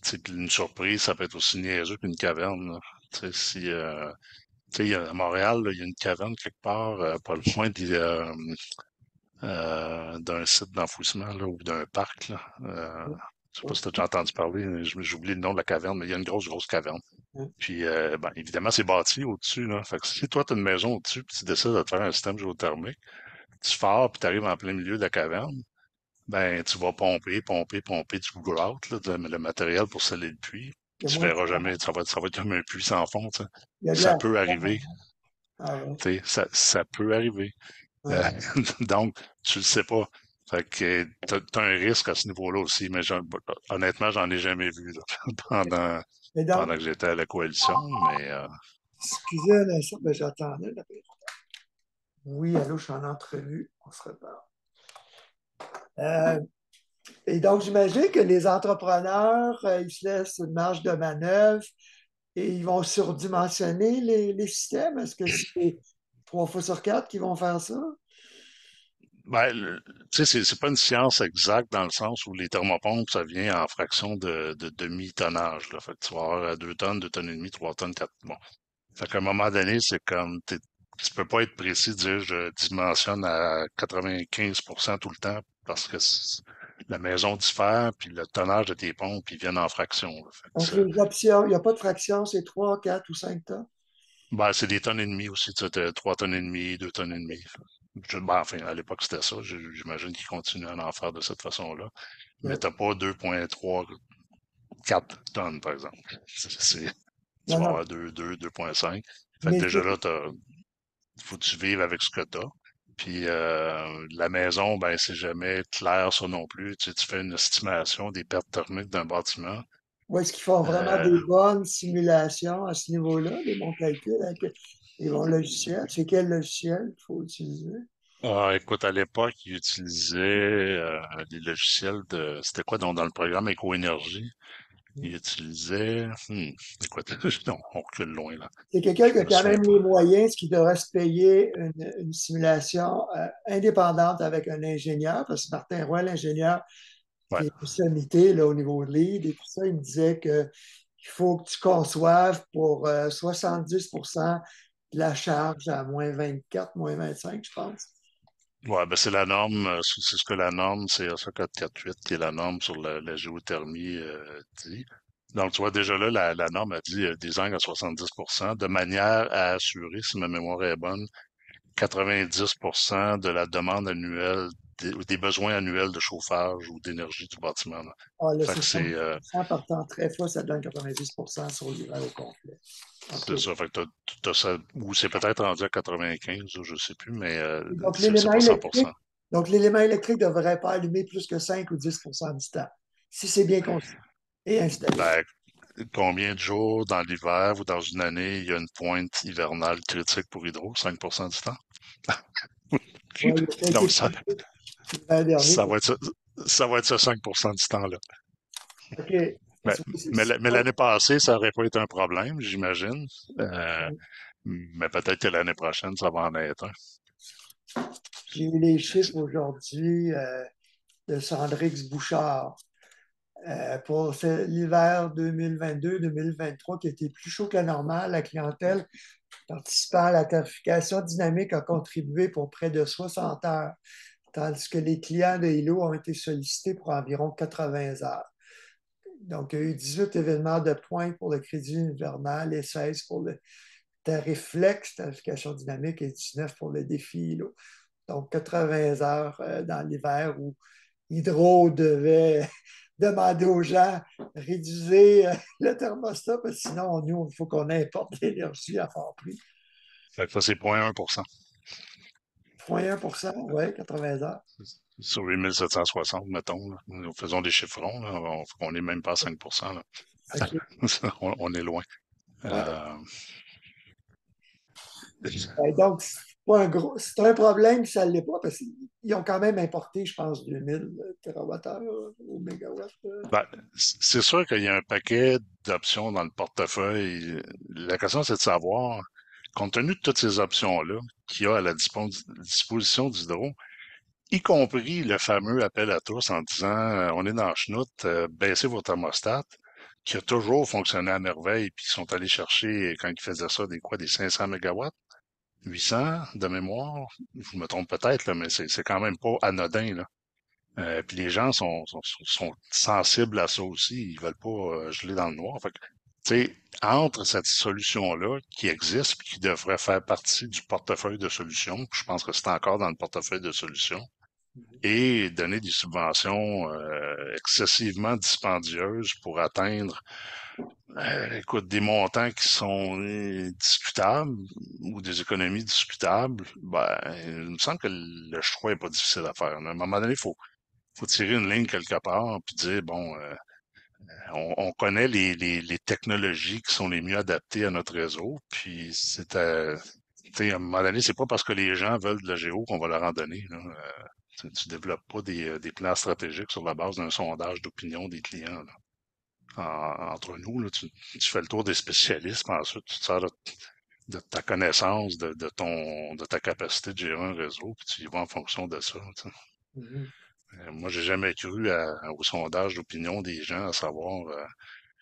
Tu sais, puis une surprise, ça peut être aussi niaiseux qu'une caverne, là. Tu sais, si tu sais, à Montréal, là, il y a une caverne quelque part, pas loin d'un site d'enfouissement là, ou d'un parc. Là. Je sais pas si tu as déjà entendu parler, j'ai oublié le nom de la caverne, mais il y a une grosse caverne. Puis, ben, évidemment, c'est bâti au-dessus, là. Fait que si toi, tu as une maison au-dessus, puis tu décides de te faire un système géothermique, tu pars, puis tu arrives en plein milieu de la caverne, ben, tu vas pomper du grout, là, le matériel pour sceller le puits. Il y a Tu moins de verras temps. jamais, ça va être comme un puits sans fond, tu sais. Il y a de Ça la. peut arriver, Ah ouais. tu sais, ça peut arriver. Euh, Ouais. donc, tu le sais pas. Fait que t'as un risque à ce niveau-là aussi, mais honnêtement, j'en ai jamais vu là, pendant, Et donc, pendant que j'étais à la coalition, mais excusez un instant, ben, j'attendais. Là. Oui, allô, je suis en entrevue. On se reparle. Euh, et donc, j'imagine que les entrepreneurs, ils se laissent une marge de manœuvre et ils vont surdimensionner les systèmes. Est-ce que c'est 3 fois sur 4 qui vont faire ça? ben, tu sais, c'est pas une science exacte dans le sens où les thermopompes, ça vient en fraction de demi-tonnage, là. Fait que tu vas avoir 2 tonnes, 2 tonnes et demie, 3 tonnes, 4. Bon. Fait qu'à un moment donné, c'est comme tu peux pas être précis, dire je dimensionne à 95% tout le temps parce que la maison diffère, puis le tonnage de tes pompes, ils viennent en fraction, là. Fait que Donc, les options, il n'y a pas de fraction, c'est 3, 4 ou 5 tonnes. ben, c'est des tonnes et demie aussi, tu sais, t'as 3 tonnes et demie, 2 tonnes et demie. Ben, enfin, à l'époque, c'était ça. J'imagine qu'ils continuent à en faire de cette façon-là. Mais Ouais. t'as pas 2,3, 4 tonnes, par exemple. Tu Non, vas non. avoir 2,5. Fait que Mais déjà là, faut que tu vives avec ce que t'as. Puis la maison, ben c'est jamais clair ça non plus. Tu sais, tu fais une estimation des pertes thermiques d'un bâtiment. où est-ce qu'ils font vraiment Euh, des bonnes simulations à ce niveau-là, des bons calculs avec les bons logiciels? C'est quel logiciel qu'il faut utiliser? écoute, à l'époque, ils utilisaient des logiciels de... C'était quoi donc dans le programme Éco-énergie? Ils utilisaient... écoute, non, on recule loin là. C'est quelqu'un qui Je a me quand souviens même les pas. moyens, ce qui devrait se payer une simulation indépendante avec un ingénieur, parce que Martin Roy, l'ingénieur Ouais. qui est spécialité là, au niveau de lead et tout ça, il me disait qu'il faut que tu conçoives pour 70% de la charge à -24, -25, je pense. Ouais, ben c'est la norme, c'est ce que la norme, c'est ASA 448 qui est la norme sur la géothermie dit. Donc, tu vois, déjà là, la norme a dit design à 70% de manière à assurer, si ma mémoire est bonne, 90% de la demande annuelle, des besoins annuels de chauffage ou d'énergie du bâtiment, là. Ah, le Fait que 70% partant très fois, ça donne 90% sur l'hiver au complet. OK. c'est ça. Fait que t'as ça, ou c'est peut-être rendu à 95, là, je sais plus, mais Et donc, c'est l'élément pas électrique, 100%. donc l'élément électrique ne devrait pas allumer plus que 5 ou 10% du temps, si c'est bien conçu et installé. Ben, combien de jours dans l'hiver ou dans une année, il y a une pointe hivernale critique pour Hydro? 5% du temps? Ouais, il a été Donc, publié l'hiver dernier. ça va être ça va être ce 5% du temps-là. OK. Mais, mais l'année passée, ça aurait pas été un problème, j'imagine. Euh, mais peut-être que l'année prochaine, ça va en être un. J'ai eu les chiffres aujourd'hui de Sandrix Bouchard pour l'hiver 2022-2023 qui était plus chaud que la normale. La clientèle participant à la tarification dynamique a contribué pour près de 60 heures, tandis que les clients de Hilo ont été sollicités pour environ 80 heures. Donc, il y a eu 18 événements de pointe pour le crédit hivernal et 16 pour le tarif flex, tarification dynamique, et 19 pour le défi Hilo. Donc, 80 heures dans l'hiver où Hydro devait demander aux gens réduisez le thermostat, parce que sinon, nous, il faut qu'on importe l'énergie à fort prix. Fait que ça, c'est 0,1%. 0,1%, oui, 80 heures. Sur 8760, mettons, là. Nous faisons des chiffrons, là. On n'est même pas à 5%, là. OK. On est loin. Ouais. Euh, Donc, c'est un problème si ça ne l'est pas, parce qu'ils ont quand même importé, je pense, 2000 TWh ou mégawatts. ben, c'est sûr qu'il y a un paquet d'options dans le portefeuille. La question, c'est de savoir compte tenu de toutes ces options-là qu'il y a à la disposition d'Hydro, y compris le fameux appel à tous en disant on est dans le chenoute, baissez vos thermostats, qui a toujours fonctionné à merveille, puis ils sont allés chercher, quand ils faisaient ça, des 500 mégawatts, 800 de mémoire, je me trompe peut-être, là, mais c'est quand même pas anodin, là. Puis les gens sont sensibles à ça aussi. Ils veulent pas geler dans le noir. Fait que, tu sais, entre cette solution-là qui existe puis qui devrait faire partie du portefeuille de solutions, puis je pense que c'est encore dans le portefeuille de solutions, et donner des subventions excessivement dispendieuses pour atteindre, écoute, des montants qui sont discutables ou des économies discutables, ben, il me semble que le choix est pas difficile à faire, là. À un moment donné, faut tirer une ligne quelque part puis dire bon, on connaît les technologies qui sont les mieux adaptées à notre réseau, puis tu sais, à un moment donné, c'est pas parce que les gens veulent de la géo qu'on va leur en donner, là. Tu développes pas des plans stratégiques sur la base d'un sondage d'opinion des clients, là. Entre nous, là, tu fais le tour des spécialistes, puis ensuite tu te sers de ta connaissance, de ta capacité de gérer un réseau, puis tu y vas en fonction de ça, tu sais. Mhm. Moi, j'ai jamais cru au sondage d'opinion des gens à savoir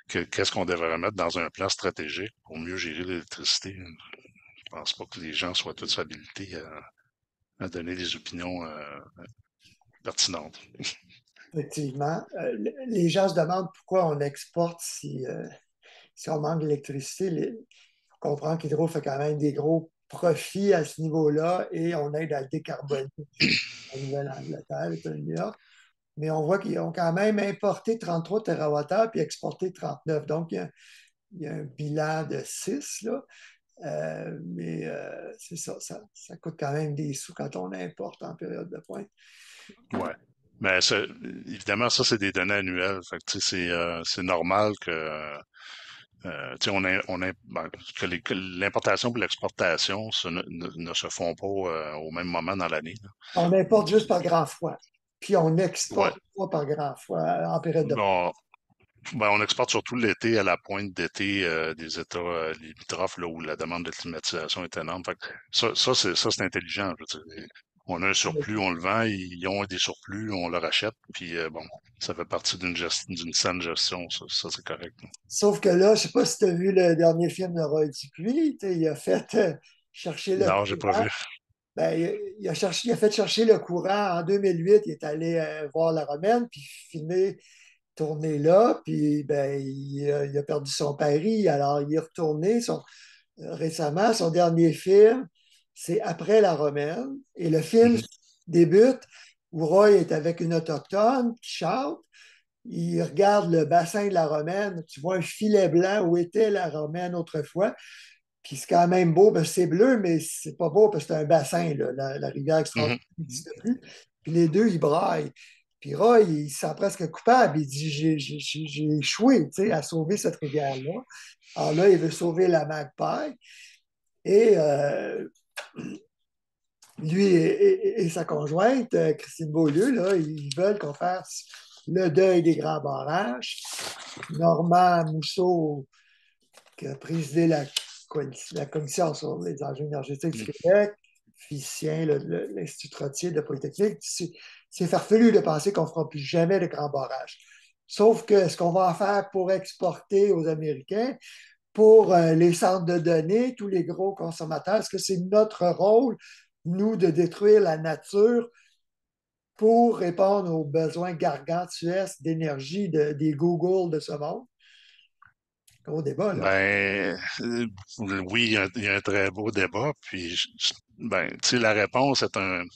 qu'est-ce qu'on devrait mettre dans un plan stratégique pour mieux gérer l'électricité. Je pense pas que les gens soient tous habilités à donner des opinions pertinentes. Effectivement. Les gens se demandent pourquoi on exporte si on manque d'électricité. Il faut comprendre qu'Hydro fait quand même des gros profits à ce niveau-là et on aide à décarboner la Nouvelle-Angleterre, l'État de New York. Mais on voit qu'ils ont quand même importé 33 TWh puis exporté 39. Donc, il y a un bilan de 6 là. Mais c'est ça, ça coûte quand même des sous quand on importe en période de pointe. Ouais. Mais évidemment, ça, c'est des données annuelles. Fait que, tu sais, c'est normal que, tu sais, que l'importation et l'exportation ne se font pas au même moment dans l'année, là. On importe juste par grand froid, puis on Ouais. exporte pas par grand froid en période de pointe. Bon, ben, on exporte surtout l'été à la pointe d'été des États limitrophes là, où la demande de climatisation est énorme. Fait que ça, c'est intelligent. Je veux dire. On a un surplus, on le vend, ils ont des surplus, on le rachète, puis bon, ça fait partie d'une saine gestion, ça c'est correct, là. Sauf que là, je ne sais pas si tu as vu le dernier film de Roy Dupuis, il a fait chercher le Non, j'ai pas courant. vu. Ben, il a fait chercher le courant en 2008. Il est allé voir la Romaine, puis filmer, tourner là, puis ben, il a perdu son pari. Alors, il est retourné récemment. Son dernier film, c'est Après la Romaine. Et le film Mhm, débute où Roy est avec une autochtone qui chante. Il regarde le bassin de la Romaine. Tu vois un filet blanc où était la Romaine autrefois. Puis c'est quand même beau, parce que c'est bleu, mais c'est pas beau parce que c'est un bassin, là. La rivière extraordinaire mhm, n'existe plus. Puis les deux, ils braillent. Puis Roy, il se sent presque coupable. Il dit j'ai échoué, tu sais, à sauver cette rivière-là. Alors là, il veut sauver la Magpie. Et lui et sa conjointe, Christine Beaulieu, là, ils veulent qu'on fasse le deuil des grands barrages. Normand Mousseau, qui a présidé la commission sur les enjeux énergétiques du mhm. Québec, physicien, l'Institut Trottier de Polytechnique, c'est farfelu de penser qu'on ne fera plus jamais de grands barrages. Sauf que ce qu'on va en faire pour exporter aux Américains, pour les centres de données, tous les gros consommateurs, est-ce que c'est notre rôle, nous, de détruire la nature pour répondre aux besoins gargantuesques d'énergie des Google de ce monde? Gros débat, là. Ben, oui, il y a un très beau débat, puis ben, tu sais, la réponse est une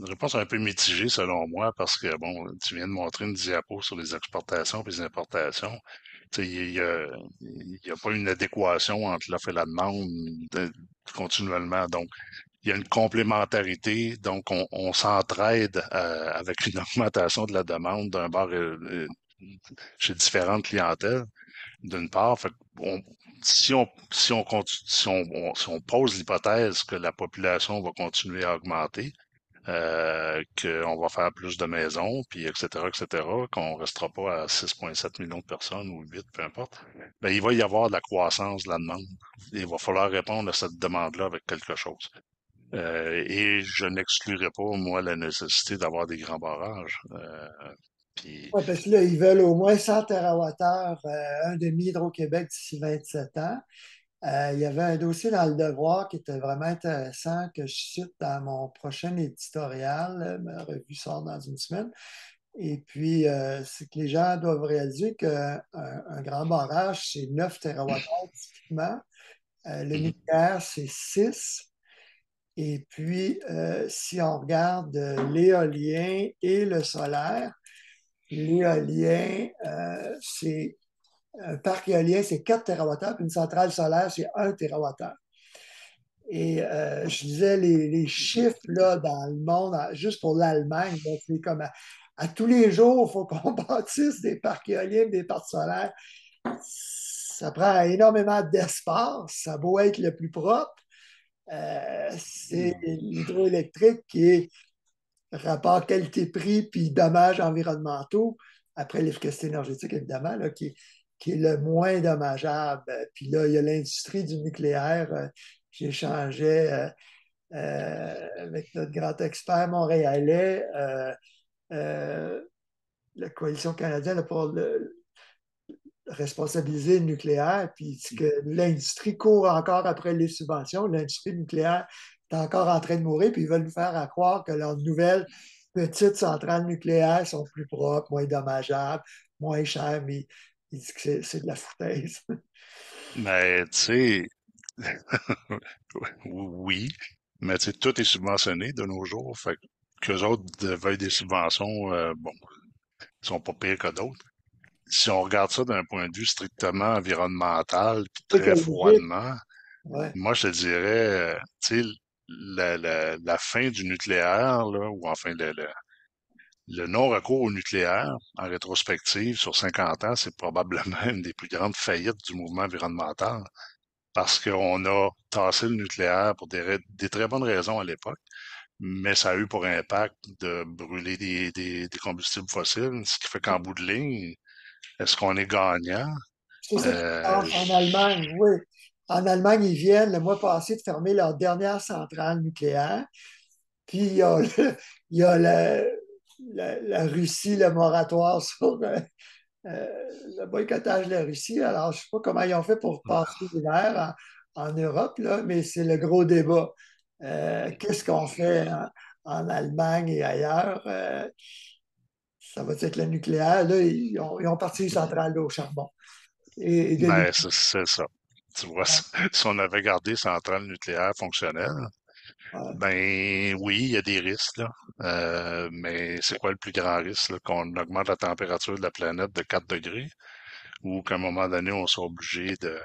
réponse un peu mitigée selon moi, parce que bon, tu viens de montrer une diapo sur les exportations et les importations. Tu sais, il y a pas une adéquation entre l'offre et la demande continuellement. Donc, il y a une complémentarité, donc on s'entraide avec une augmentation de la demande d'un bord chez différentes clientèles, d'une part. Fait que si on pose l'hypothèse que la population va continuer à augmenter, qu'on va faire plus de maisons, puis etc., etc., qu'on restera pas à 6,7 millions de personnes ou 8, peu importe, ben, il va y avoir de la croissance de la demande. Il va falloir répondre à cette demande-là avec quelque chose. Et je n'exclurais pas, moi, la nécessité d'avoir des grands barrages. Puis, Ouais, parce que là, ils veulent au moins 100 TWh, un demi Hydro-Québec d'ici 27 ans. Il y avait un dossier dans Le Devoir qui était vraiment intéressant que je cite dans mon prochain éditorial. Ma revue sort dans une semaine. Et puis, c'est que les gens doivent réaliser qu'un un grand barrage, c'est 9 TWh typiquement. Le mhm, nucléaire, c'est 6. Et puis, si on regarde l'éolien et le solaire, l'éolien, c'est un parc éolien, c'est 4 TWh, puis une centrale solaire, c'est 1 TWh. Et je disais, les chiffres là, dans le monde, juste pour l'Allemagne, là, c'est comme à tous les jours, il faut qu'on bâtisse des parcs éoliens, des parcs solaires. Ça prend énormément d'espace. Ça a beau être le plus propre. C'est l'hydroélectrique qui est rapport qualité-prix puis dommages environnementaux, après l'efficacité énergétique, évidemment, là, qui est le moins dommageable. Puis là, il y a l'industrie du nucléaire. J'échangeais avec notre grand expert montréalais, la Coalition canadienne pour responsabiliser le nucléaire, puis que l'industrie court encore après les subventions. L'industrie nucléaire est encore en train de mourir, puis ils veulent nous faire à croire que leurs nouvelles petites centrales nucléaires sont plus propres, moins dommageables, moins chères, mais ils disent que c'est de la foutaise. mais tu sais, oui, mais tu sais, tout est subventionné de nos jours. Fait qu'eux autres veulent des subventions, bon, ils sont pas pires que d'autres. Si on regarde ça d'un point de vue strictement environnemental, puis très Écologique, froidement, ouais. moi, je te dirais, tu sais, la fin du nucléaire, là, ou enfin le non-recours au nucléaire, en rétrospective, sur 50 ans, c'est probablement une des plus grandes faillites du mouvement environnemental, parce qu'on a tassé le nucléaire pour des très bonnes raisons à l'époque, mais ça a eu pour impact de brûler des combustibles fossiles, ce qui fait qu'en bout de ligne, est-ce qu'on est gagnant? C'est ça qui se Euh, passe en Allemagne, oui. En Allemagne, ils viennent le mois passé de fermer leur dernière centrale nucléaire. Puis il y a la Russie, le moratoire sur euh, le boycottage de la Russie. Alors, je ne sais pas comment ils ont fait pour passer l'hiver en Europe, là, mais c'est le gros débat. Qu'est-ce qu'on fait en Allemagne et ailleurs? Ça va être le nucléaire. Là, ils ont parti une centrale au charbon. Et de ben, c'est ça. Tu vois, si on avait gardé centrales nucléaires fonctionnelles, ben oui, il y a des risques, là. Mais c'est quoi le plus grand risque, là? Qu'on augmente la température de la planète de 4 degrés ou qu'à un moment donné, on soit obligé je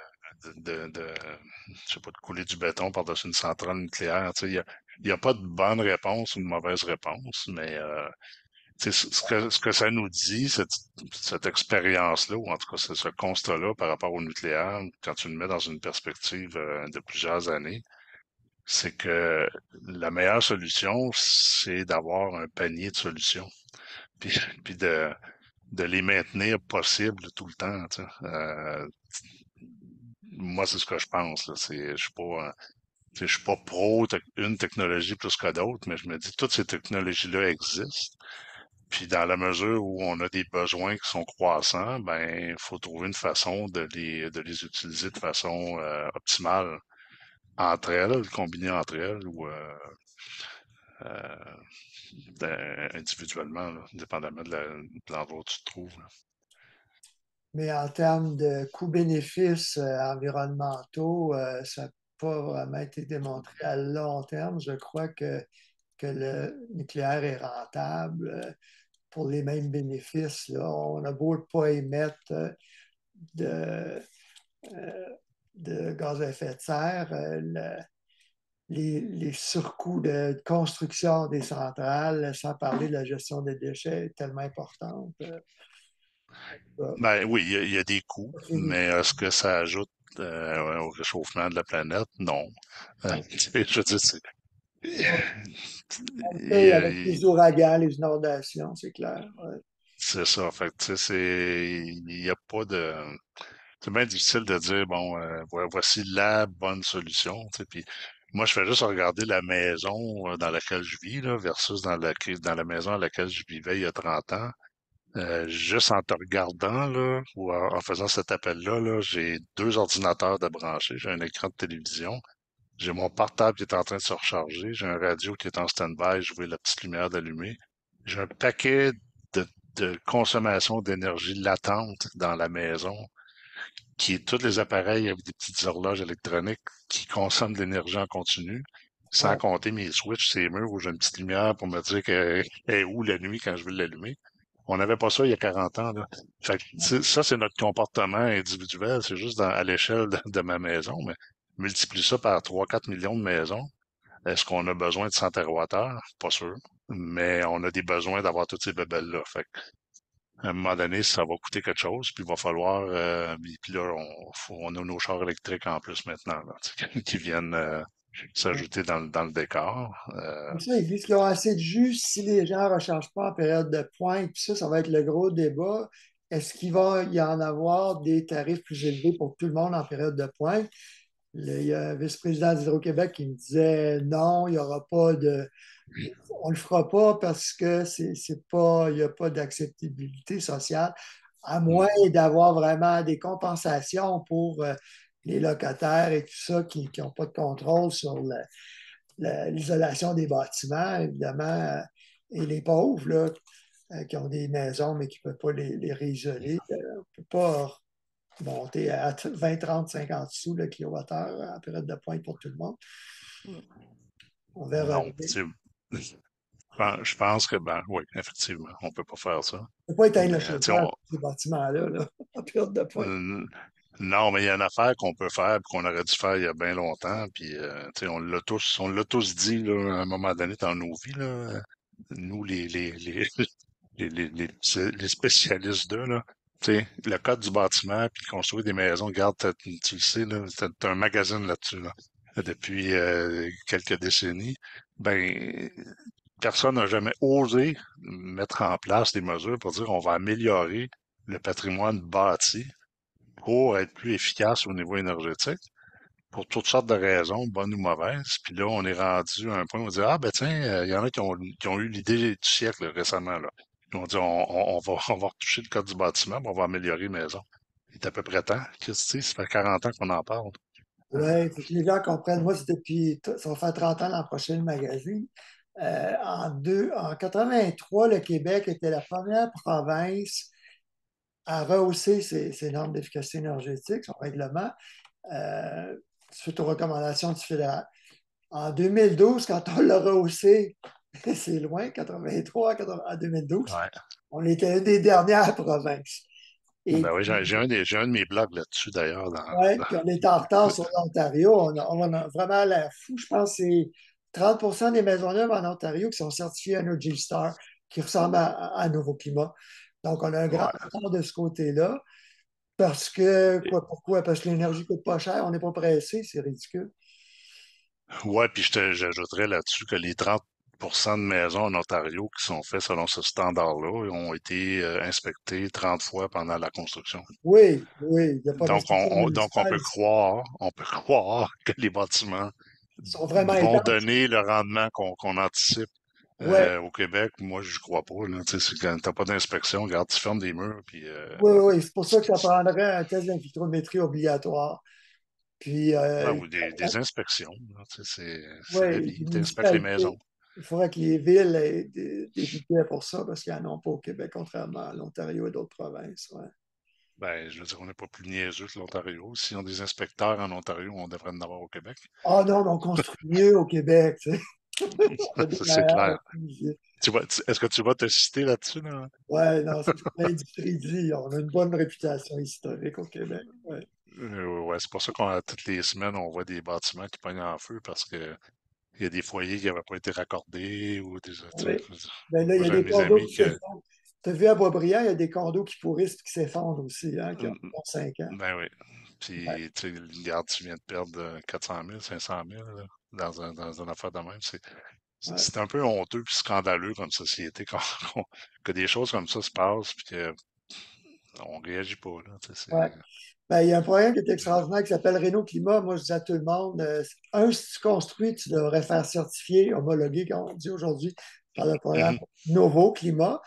sais pas, de couler du béton par-dessus une centrale nucléaire. Tu sais, il y a pas de bonne réponse ou de mauvaise réponse, mais tu sais, ce que ça nous dit, cette expérience-là, ou en tout cas ce constat-là par rapport au nucléaire, quand tu le mets dans une perspective de plusieurs années, c'est que la meilleure solution, c'est d'avoir un panier de solutions, puis, puis de les maintenir possibles tout le temps. Tu sais. Moi, c'est ce que je pense. Là. Je suis pas pro une technologie plus que d'autres, mais je me dis toutes ces technologies-là existent. Puis dans la mesure où on a des besoins qui sont croissants, ben faut trouver une façon de les utiliser de façon optimale entre elles, combiner entre elles ou euh, individuellement, là, dépendamment de l'endroit où tu te trouves. Là. Mais en termes de coûts-bénéfices environnementaux, ça n'a pas vraiment été démontré à long terme. Je crois que le nucléaire est rentable pour les mêmes bénéfices. Là. On a beau ne pas émettre de, euh, de gaz à effet de serre, les surcoûts de construction des centrales, sans parler de la gestion des déchets, est tellement importante. Ben oui, il y a des coûts, mais est-ce que ça ajoute au réchauffement de la planète? Non. Je veux dire, Et, Avec les ouragans, les inondations, c'est clair. Ouais. c'est ça. Fait que, tu sais, il n'y a pas de. C'est bien difficile de dire, bon, voici la bonne solution. Tu sais. Puis moi, je fais juste regarder la maison dans laquelle je vis, là, versus dans la maison à laquelle je vivais il y a 30 ans. Juste en te regardant, là, ou en faisant cet appel-là, là, j'ai deux ordinateurs de brancher, j'ai un écran de télévision, j'ai mon portable qui est en train de se recharger, j'ai un radio qui est en stand-by, je vois la petite lumière d'allumer. J'ai un paquet de, de consommation d'énergie latente dans la maison, qui est tous les appareils avec des petites horloges électroniques qui consomment de l'énergie en continu, sans Ouais. compter mes switches, ces murs où j'ai une petite lumière pour me dire qu'elle est où la nuit quand je veux l'allumer. On n'avait pas ça il y a 40 ans, là. Fait que, ça, c'est notre comportement individuel. C'est juste à l'échelle de ma maison, mais multiplie ça par 3-4 millions de maisons. Est-ce qu'on a besoin de 100 TWh? Pas sûr. Mais on a des besoins d'avoir toutes ces bébelles-là. Fait que, à un moment donné, ça va coûter quelque chose, puis il va falloir... puis là, on a nos chars électriques en plus maintenant, là, tu sais, qui viennent s'ajouter dans le décor. Comme ça, ils disent qu'ils ont assez de jus si les gens ne rechargent pas en période de pointe. Puis ça va être le gros débat. Est-ce qu'il va y en avoir des tarifs plus élevés pour tout le monde en période de pointe? Il y a un vice-président d'Hydro-Québec qui me disait non, il n'y aura pas de. On ne le fera pas parce que c'est pas, il n'y a pas d'acceptabilité sociale, à moins Hmm. d'avoir vraiment des compensations pour les locataires et tout ça qui n'ont pas de contrôle sur l'isolation des bâtiments, évidemment, et les pauvres là, qui ont des maisons mais qui ne peuvent pas les réisoler. On ne peut pas monter à 20, 30, 50 sous le kilowattheure en période de pointe pour tout le monde. On verra Non, bien. tu sais, je pense que, ben oui, effectivement, on peut pas faire ça. On ne peut pas éteindre le Mais, tu sais, chauffage de ces bâtiments-là là, en période de pointe. euh, non, mais il y a une affaire qu'on peut faire, puis qu'on aurait dû faire il y a bien longtemps, puis, tu sais, on l'a tous dit, là, à un moment donné dans nos vies, là, nous, les spécialistes d'eux, là. Tu sais, le code du bâtiment, puis construire des maisons, regarde, tu le sais, là, t'as un magazine là-dessus, là, depuis quelques décennies. Ben, personne n'a jamais osé mettre en place des mesures pour dire on va améliorer le patrimoine bâti pour être plus efficace au niveau énergétique, pour toutes sortes de raisons, bonnes ou mauvaises. Puis là, on est rendu à un point où on dit, ah ben tiens, il y en a qui ont eu l'idée du siècle là, récemment. Là. Ils ont dit, on va retoucher le code du bâtiment, puis on va améliorer les maisons. Il est à peu près temps. Qu'est-ce que tu sais, ça fait 40 ans qu'on en parle. Oui, il faut que les gens comprennent. Moi, c'est depuis, ça va faire 30 ans l'an prochain, le magazine. En 83, le Québec était la première province à rehausser ses normes d'efficacité énergétique, son règlement, euh, suite aux recommandations du fédéral. En 2012, quand on l'a rehaussé, c'est loin, 83, 80, en 2012, Ouais. on était une des dernières provinces. Et Ben oui, j'ai un de mes blogs là-dessus d'ailleurs. ouais, puis on est en retard sur l'Ontario. On a vraiment l'air fou. Je pense que c'est 30 des maisons neuves en Ontario qui sont certifiées Energy Star, qui ressemblent à Nouveau Climat. Donc, on a un grand Ouais. retard de ce côté-là. Parce que, quoi, pourquoi? Parce que l'énergie coûte pas cher, on n'est pas pressé, c'est ridicule. Ouais, puis j'ajouterais là-dessus que les 30% de maisons en Ontario qui sont faites selon ce standard-là ont été inspectées 30 fois pendant la construction. Oui, oui, il n'y a pas d'instruction Donc municipale. on peut croire que les bâtiments Ils sont vraiment vont étanches. donner le rendement qu'on anticipe Oui, au Québec. Moi, je crois pas. Là. Tu sais, c'est quand t'as pas d'inspection, regarde, tu fermes des murs, puis oui, oui. C'est pour ça que ça prendrait un test d'infiltrométrie obligatoire. Puis, ouais, ou des inspections. Là. Tu sais, c'est la oui, vie. les Tu inspectes les maisons. municipalités. Il faudrait que les villes aient des budgets pour ça, parce qu'ils n'en ont pas au Québec, contrairement à l'Ontario et d'autres provinces. Ouais. Ben, je veux dire, on n'est pas plus niaiseux que l'Ontario. S'ils ont des inspecteurs en Ontario, on devrait en avoir au Québec. Ah non, mais on construit mieux au Québec, tu sais. On a des Ça, c'est clair. meilleurs budgets. Est-ce que tu vas te citer là-dessus, là? Ouais, non, c'est ce que l'industrie dit. On a une bonne réputation historique au Québec. Ouais. Ouais, c'est pour ça qu'on toutes les semaines, on voit des bâtiments qui pognent en feu parce que il y a des foyers qui n'avaient pas été raccordés ou des. Tu sais, Oui. Ben là, il moi, y a j'ai un des de mes condos amis qui que. s'effondrent. Tu as vu à Boisbriand, il y a des condos qui pourrissent et qui s'effondrent aussi, hein, qui ont 5 ans. Ben oui. Ouais. Puis, tu sais, regarde, tu viens de perdre 400 000, 500 000. Là. dans une affaire de même. Ouais, C'est un peu honteux puis scandaleux comme société qu'on- que des choses comme ça se passent puis qu'on réagit pas, là. Tu sais, ouais. Ben, il y a un programme qui est extraordinaire qui s'appelle Renault Climat. Moi, je dis à tout le monde, si tu construis, tu devrais faire certifier, homologuer, comme on dit aujourd'hui, par le programme Mhm, Novo Climat.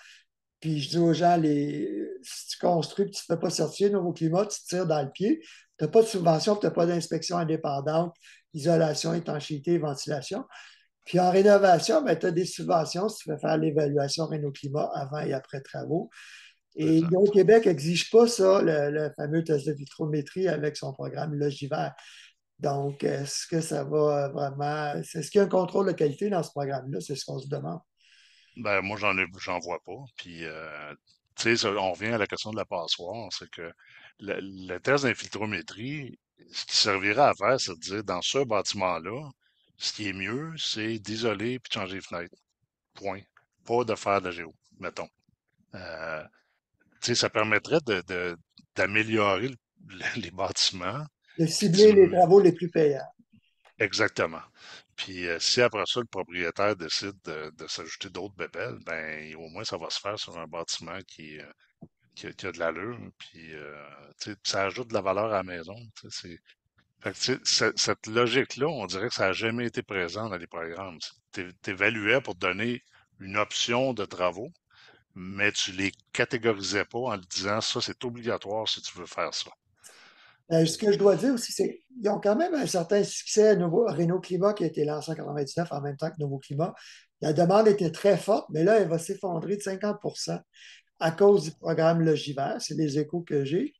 Puis je dis aux gens, si tu construis et tu ne te fais pas certifier Nouveau Climat, tu te tires dans le pied. Tu n'as pas de subvention, tu n'as pas d'inspection indépendante, isolation, étanchéité, ventilation. Puis en rénovation, ben, tu as des subventions si tu veux faire l'évaluation Réno Climat avant et après travaux. Et exact. Hydro-Québec n'exige pas ça, le fameux test de vitrométrie avec son programme Logiver. Donc, est-ce que ça va vraiment. Est-ce qu'il y a un contrôle de qualité dans ce programme-là? C'est ce qu'on se demande. Ben, moi, j'en vois pas. Puis, tu sais, on revient à la question de la passoire. C'est que le test d'infiltrométrie, ce qui servirait à faire, c'est de dire, dans ce bâtiment-là, ce qui est mieux, c'est d'isoler puis de changer les fenêtres. Point. Pas de faire de géo, mettons. Euh, tu sais, ça permettrait d'améliorer les bâtiments. De Puis cibler les travaux les plus payants. exactement. Puis si après ça, le propriétaire décide de s'ajouter d'autres bébelles, ben au moins ça va se faire sur un bâtiment qui a de l'allure. Puis tu sais, ça ajoute de la valeur à la maison. Tu sais, fait que, tu sais, cette logique-là, on dirait que ça n'a jamais été présent dans les programmes. T'évaluais pour te donner une option de travaux, mais tu les catégorisais pas en le disant ça, c'est obligatoire si tu veux faire ça. Ce que je dois dire aussi, c'est qu'ils ont quand même un certain succès Renault Climat qui a été lancé en 99 en même temps que Nouveau Climat. La demande était très forte, mais là, elle va s'effondrer de 50 à cause du programme Logivert. C'est les échos que j'ai.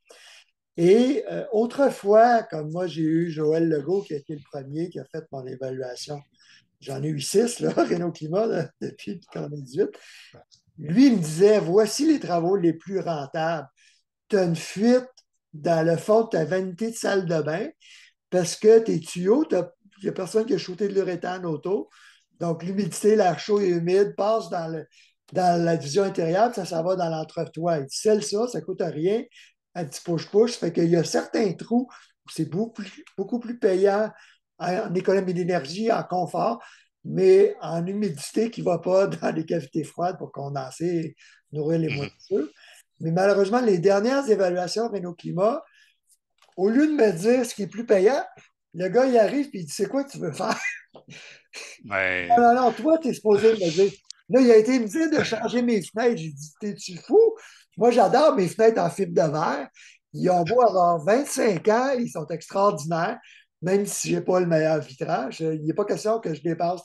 Et autrefois, comme moi, j'ai eu Joël Legault qui a été le premier qui a fait mon évaluation. J'en ai eu six, là, Renault Climat, là, depuis 1998. Lui, il me disait, voici les travaux les plus rentables. Tu as une fuite dans le fond de ta vanité de salle de bain parce que tes tuyaux, il n'y a personne qui a shooté de l'uréthane autour. Donc, l'humidité, l'air chaud et humide passe dans la division intérieure, ça s'en va dans l'entretoit. Il dit, celle-là, ça ne coûte rien, un petit push-push. Fait qu'il y a certains trous où c'est beaucoup plus payant en économie d'énergie, en confort, mais en humidité qui ne va pas dans les cavités froides pour condenser et nourrir les Mhm. moisissures. Mais malheureusement, les dernières évaluations Renault Climat, au lieu de me dire ce qui est plus payant, le gars, il arrive et il dit, c'est quoi que tu veux faire? Mais Non, non, non, toi, tu es supposé me dire. Là, il a été me dire de changer mes fenêtres. J'ai dit, t'es-tu fou? Moi, j'adore mes fenêtres en fibre de verre. Ils ont beau avoir 25 ans, ils sont extraordinaires, même si je n'ai pas le meilleur vitrage. Il n'est pas question que je dépasse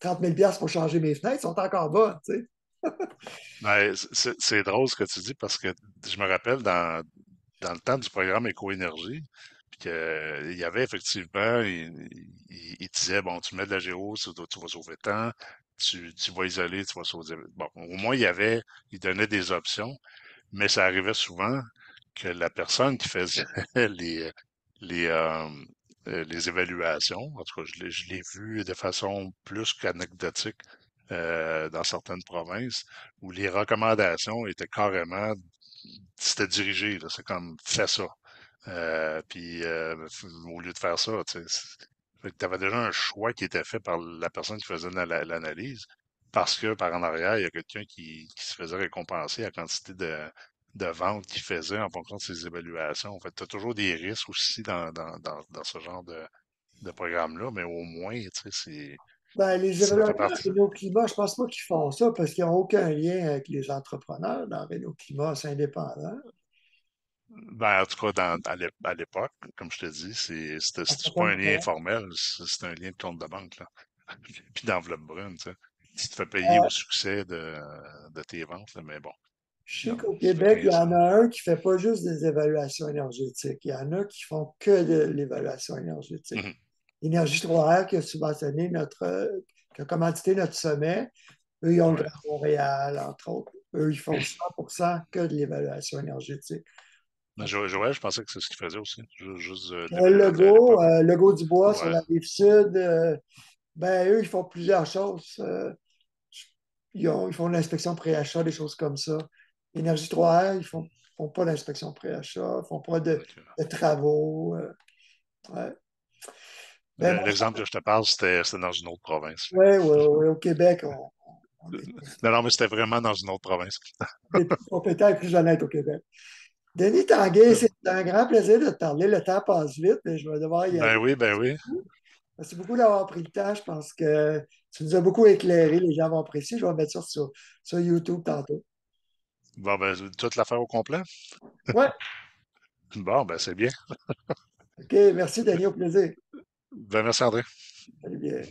30 000 pour changer mes fenêtres. Ils sont encore bonnes, tu sais. ouais, c'est drôle ce que tu dis parce que je me rappelle dans le temps du programme Éco-énergie, puis il y avait effectivement, il disait, bon, tu mets de la géo, tu vas sauver tant, tu vas isoler, tu vas sauver. Bon, au moins, il donnait des options, mais ça arrivait souvent que la personne qui faisait les, euh, les évaluations, en tout cas, je l'ai vu de façon plus qu'anecdotique dans certaines provinces, où les recommandations étaient carrément, c'était dirigé, là, c'est comme, fais ça. Au lieu de faire ça, tu sais, tu avais déjà un choix qui était fait par la personne qui faisait l'analyse, parce que par en arrière, il y a quelqu'un qui se faisait récompenser la quantité de ventes qu'il faisait en fonction de ses évaluations. En fait, tu as toujours des risques aussi dans ce genre de programme-là, mais au moins, tu sais, Ben, les ça fait évaluateurs partie. Renault Climat, je ne pense pas qu'ils font ça parce qu'ils n'ont aucun lien avec les entrepreneurs dans Renault Climat, c'est indépendant. Ben, en tout cas, à l'époque, comme je te dis, À c'est pas certaines un lien provinces. informel, c'est un lien de compte de banque, là. Puis d'enveloppe brune, tu sais. Tu te fais payer au succès de tes ventes, là, mais bon, Je sais regarde, qu'au ça fait Québec, il y 15 en ans. a un qui ne fait pas juste des évaluations énergétiques. Il y en a qui font que de l'évaluation énergétique. Mhm. Énergie 3R qui a subventionné qui a commandité notre sommet. Eux, ils ont le Ouais. Grand Montréal, entre autres. Eux, ils font 100% que de l'évaluation énergétique. Mais Joël, je pensais que c'est ce qu'il faisait aussi. Juste de Joël l'évaluation à l'époque. Legault du Bois sur Ouais. la rive sud, ben, eux, ils font plusieurs choses. Ils font de l'inspection pré-achat, des choses comme ça. Énergie 3R, ils font pas d'inspection pré-achat, ils font pas Ok. de travaux. Ouais. Ben, moi, L'exemple que je te parle, c'était dans une autre province. ouais, ouais, ouais, au Québec, on est Non, non, mais c'était vraiment dans une autre province. plus compétents et plus honnêtes au Québec. Denis Tanguay, c'est un grand plaisir de te parler. Le temps passe vite, mais je vais devoir y aller. Ben oui, ben oui. Merci beaucoup d'avoir pris le temps. Je pense que tu nous as beaucoup éclairé. Les gens vont apprécier. Je vais mettre ça sur YouTube tantôt. Bon, ben, toute l'affaire au complet? Ouais. Bon, ben, c'est bien. OK. Merci, Denis. Au plaisir. Ben, merci, André. Salut bien.